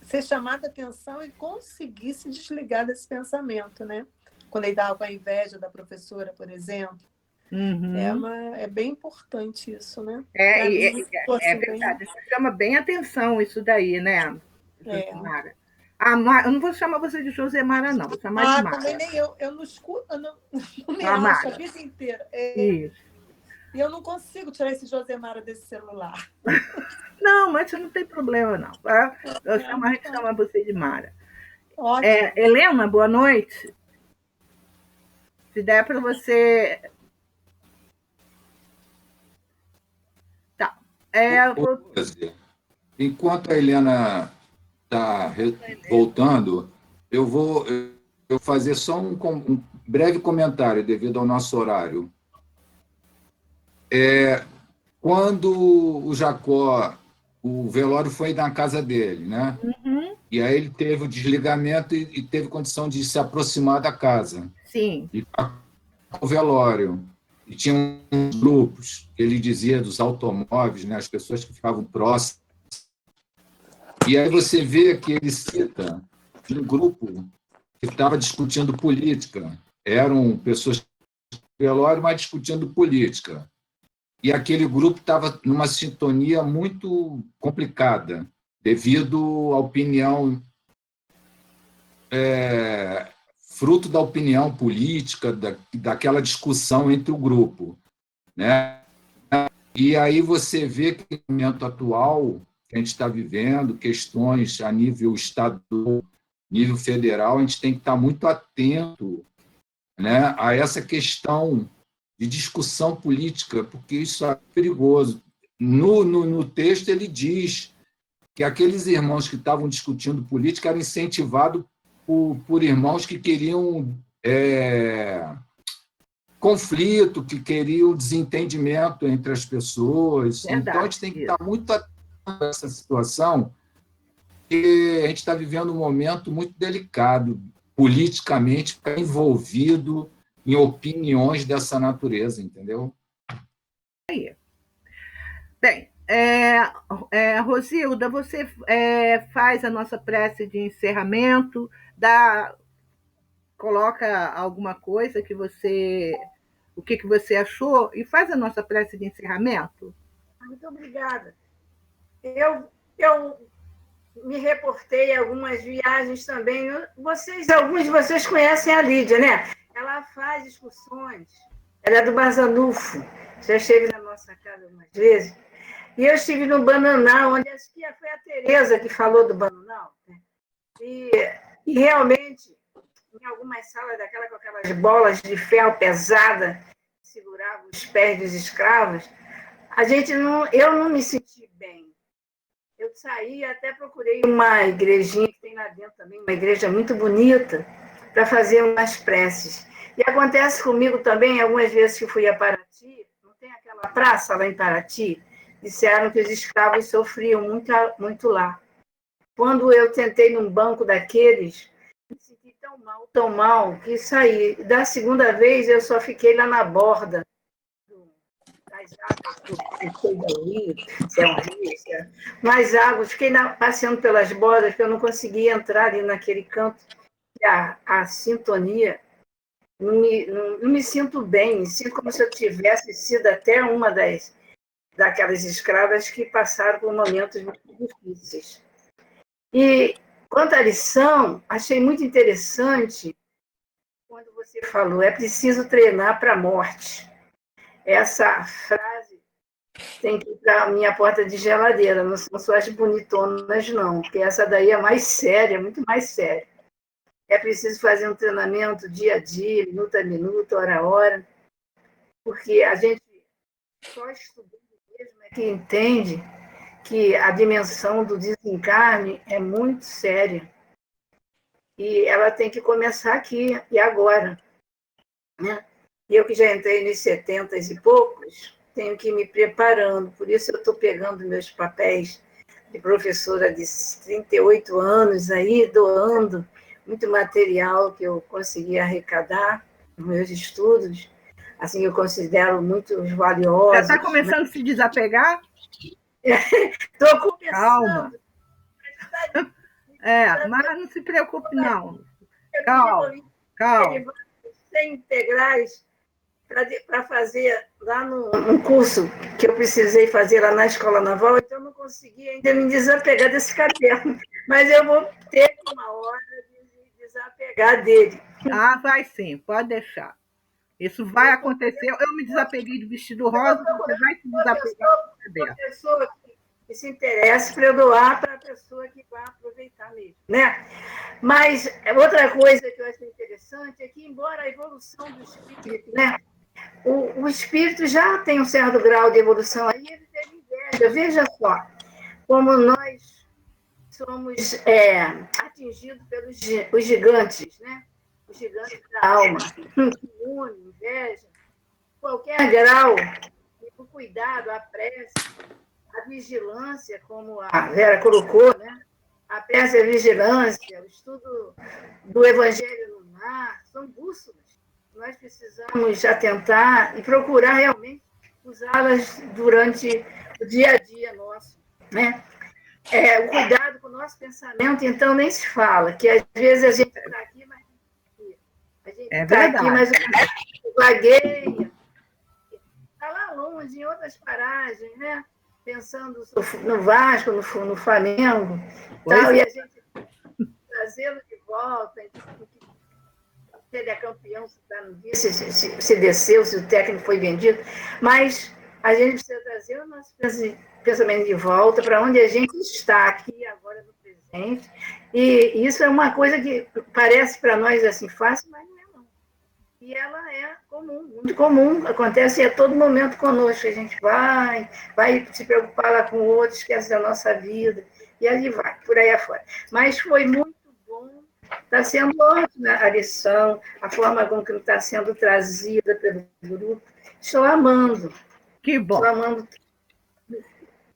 Speaker 10: ser chamada a atenção e conseguir se desligar desse pensamento, né? Quando ele estava com a inveja da professora, por exemplo. É bem importante isso, né?
Speaker 2: É verdade. Isso chama bem atenção, isso daí, né? Eu não vou chamar você de Josemara, não. Vou chamar de Mara.
Speaker 10: Também nem eu. Eu não escuto, eu não me acho a vida inteira.
Speaker 2: Isso.
Speaker 10: E eu não consigo tirar esse Josemara desse celular.
Speaker 2: Não, mas isso não tem problema, não. A gente chama você de Mara.
Speaker 10: Ótimo.
Speaker 2: Helena, boa noite. Se der para você... Tá.
Speaker 3: Enquanto a Helena está voltando, eu vou fazer só um breve comentário devido ao nosso horário. Quando o Jacó, o velório foi na casa dele, né? E aí ele teve o desligamento e teve condição de se aproximar da casa.
Speaker 2: Sim.
Speaker 3: E o velório. e tinha uns grupos, ele dizia dos automóveis, né, as pessoas que ficavam próximas. E aí você vê que ele cita um grupo que estava discutindo política. Eram pessoas do velório, mas discutindo política. E aquele grupo estava numa sintonia muito complicada, devido à opinião, fruto da opinião política, daquela discussão entre o grupo, né? E aí você vê que no momento atual que a gente está vivendo, questões a nível estadual, nível federal, a gente tem que estar muito atento, né, a essa questão de discussão política, porque isso é perigoso. No texto ele diz que aqueles irmãos que estavam discutindo política eram incentivados por irmãos que queriam conflito, que queriam desentendimento entre as pessoas. Verdade, então, a gente tem que estar muito atento a essa situação, porque a gente está vivendo um momento muito delicado, politicamente, ficar envolvido em opiniões dessa natureza, entendeu?
Speaker 2: Bem, Rosilda, você faz a nossa prece de encerramento, coloca alguma coisa que o que você achou e faz a nossa prece de encerramento.
Speaker 11: Muito obrigada. Eu me reportei a algumas viagens também. Alguns de vocês conhecem a Lídia, né? Ela faz excursões. Ela é do Bazanufo. Já esteve na nossa casa algumas vezes. E eu estive no Bananal, onde acho que foi a Tereza que falou do Bananal. Né? E realmente, em algumas salas com aquelas bolas de ferro pesada que seguravam os pés dos escravos, eu não me senti bem. Eu saí, até procurei uma igrejinha que tem lá dentro também, uma igreja muito bonita, para fazer umas preces. E acontece comigo também, algumas vezes que fui a Paraty, não tem aquela praça lá em Paraty? Disseram que os escravos sofriam muito, muito lá. Quando eu tentei num banco daqueles, me senti tão mal, que saí. Da segunda vez, eu só fiquei lá na borda das águas, se é um rio, nas águas, fiquei passeando pelas bordas, porque eu não conseguia entrar ali naquele canto. A sintonia, não me sinto bem, me sinto como se eu tivesse sido até uma daquelas escravas que passaram por momentos muito difíceis. E, quanto à lição, achei muito interessante quando você falou, é preciso treinar para a morte. Essa frase tem que ir para a minha porta de geladeira, não são só as bonitonas, não, porque essa daí é mais séria, muito mais séria. É preciso fazer um treinamento dia a dia, minuto a minuto, hora a hora, porque a gente só estudando mesmo é que entende que a dimensão do desencarne é muito séria. E ela tem que começar aqui e agora. Né? Eu que já entrei nos 70 e poucos, tenho que ir me preparando. Por isso eu estou pegando meus papéis de professora de 38 anos aí, doando muito material que eu consegui arrecadar nos meus estudos, assim, eu considero muito valiosos.
Speaker 2: Já está começando a se desapegar?
Speaker 11: Estou começando.
Speaker 2: Calma. Mas não se preocupe, não. Calma.
Speaker 11: 100 integrais para fazer lá no curso que eu precisei fazer lá na Escola Naval, então eu não consegui ainda me desapegar desse caderno. Mas eu vou ter uma hora de desapegar dele.
Speaker 2: Vai sim, pode deixar. Isso vai acontecer. Eu me desapeguei do vestido rosa, você vai se desapegar do caderno.
Speaker 11: Uma pessoa que se interesse para eu doar para a pessoa que vai aproveitar mesmo, né? Mas outra coisa que eu achei interessante é que, embora a evolução do espírito, né? O espírito já tem um certo grau de evolução, aí ele teve inveja. Veja só, como nós somos atingidos pelos os gigantes, né? Os gigantes da alma, ciúme, inveja, qualquer grau, o cuidado, a prece, a vigilância, como a Vera colocou, né? A prece e a vigilância, o estudo do Evangelho no lar, são bússolas. nós precisamos atentar e procurar realmente usá-las durante o dia a dia nosso, né? O cuidado com o nosso pensamento, então, nem se fala, que às vezes a gente está aqui, mas a gente está aqui, mas o vagueia, está lá longe, em outras paragens, né? Pensando no Vasco, no Flamengo, tal, e a gente trazendo de volta, se ele é campeão, se está no vice, se desceu, se o técnico foi vendido, mas a gente precisa trazer o nosso pensamento de volta para onde a gente está aqui agora no presente, e isso é uma coisa que parece para nós assim fácil, mas não é não. E ela é comum, muito comum, acontece a todo momento conosco, a gente vai se preocupar lá com outros, esquece da nossa vida, e ali vai, por aí afora. Mas foi muito bom, está sendo ótima a lição, a forma como que está sendo trazida pelo grupo, estou amando.
Speaker 2: Que bom.
Speaker 11: Estou amando.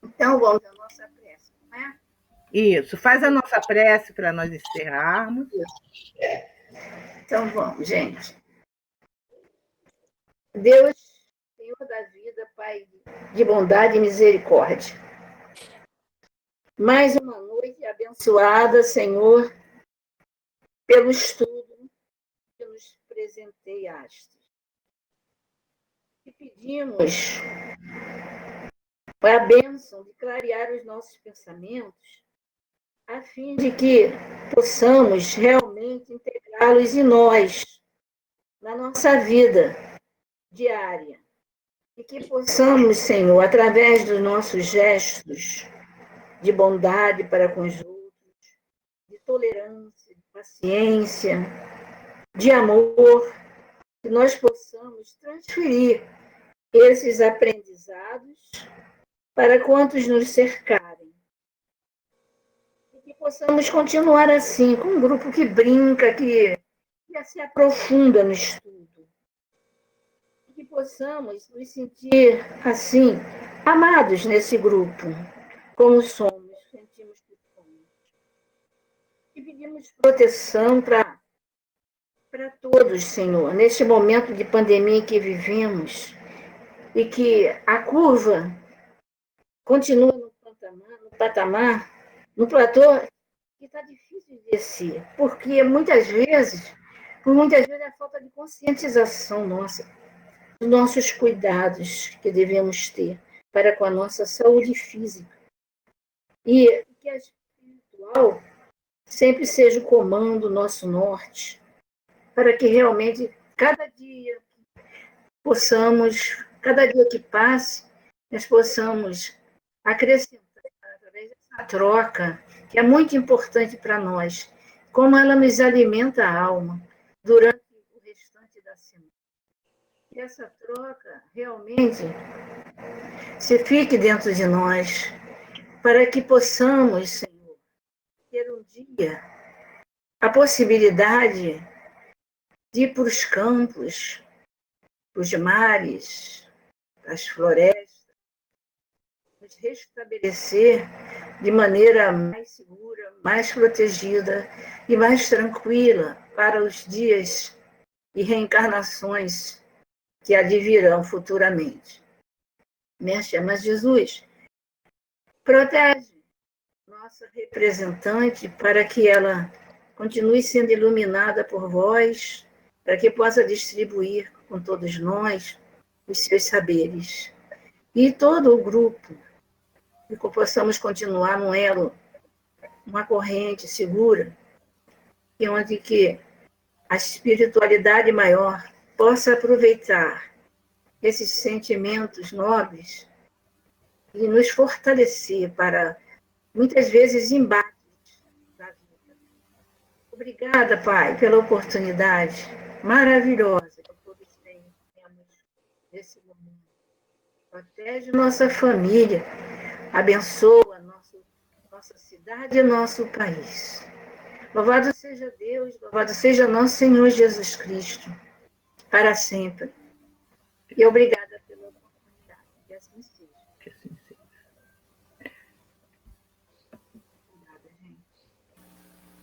Speaker 11: Então, vamos à nossa prece, não é?
Speaker 2: Isso, faz a nossa prece para nós encerrarmos.
Speaker 11: Então, vamos, gente. Deus, Senhor da vida, Pai de bondade e misericórdia. Mais uma noite abençoada, Senhor, pelo estudo que nos presenteaste. E pedimos a bênção de clarear os nossos pensamentos, a fim de que possamos realmente integrá-los em nós, na nossa vida diária. E que possamos, Senhor, através dos nossos gestos de bondade para com os outros, de tolerância, de paciência, de amor, que nós possamos transferir esses aprendizados para quantos nos cercarem. E que possamos continuar assim, com um grupo que brinca, que se aprofunda no estudo. E que possamos nos sentir, assim, amados nesse grupo, como somos, sentimos que somos. E pedimos proteção para todos, Senhor, neste momento de pandemia que vivemos, e que a curva continua no patamar, no platô, que está difícil de descer, porque muitas vezes é a falta de conscientização nossa, dos nossos cuidados que devemos ter para com a nossa saúde física. E que a espiritual sempre seja o comando, o nosso norte, para que realmente cada dia que passe, nós possamos acrescentar através dessa troca, que é muito importante para nós, como ela nos alimenta a alma durante o restante da semana. Que essa troca realmente se fique dentro de nós, para que possamos, Senhor, ter um dia a possibilidade de ir para os campos, para os mares, para as florestas, nos restabelecer de maneira mais segura, mais protegida e mais tranquila para os dias e reencarnações que advirão futuramente. Mas Jesus, protege nossa representante para que ela continue sendo iluminada por vós, para que possa distribuir com todos nós os seus saberes. E todo o grupo, que possamos continuar num elo, uma corrente segura, e onde que a espiritualidade maior possa aproveitar esses sentimentos nobres e nos fortalecer para, muitas vezes, embates da vida. Obrigada, Pai, pela oportunidade maravilhosa que todos temos nesse momento. Protege nossa família, abençoa nossa cidade e nosso país. Louvado seja Deus, louvado seja nosso Senhor Jesus Cristo, para sempre. E obrigada pela oportunidade. Que assim seja.
Speaker 2: Que assim seja.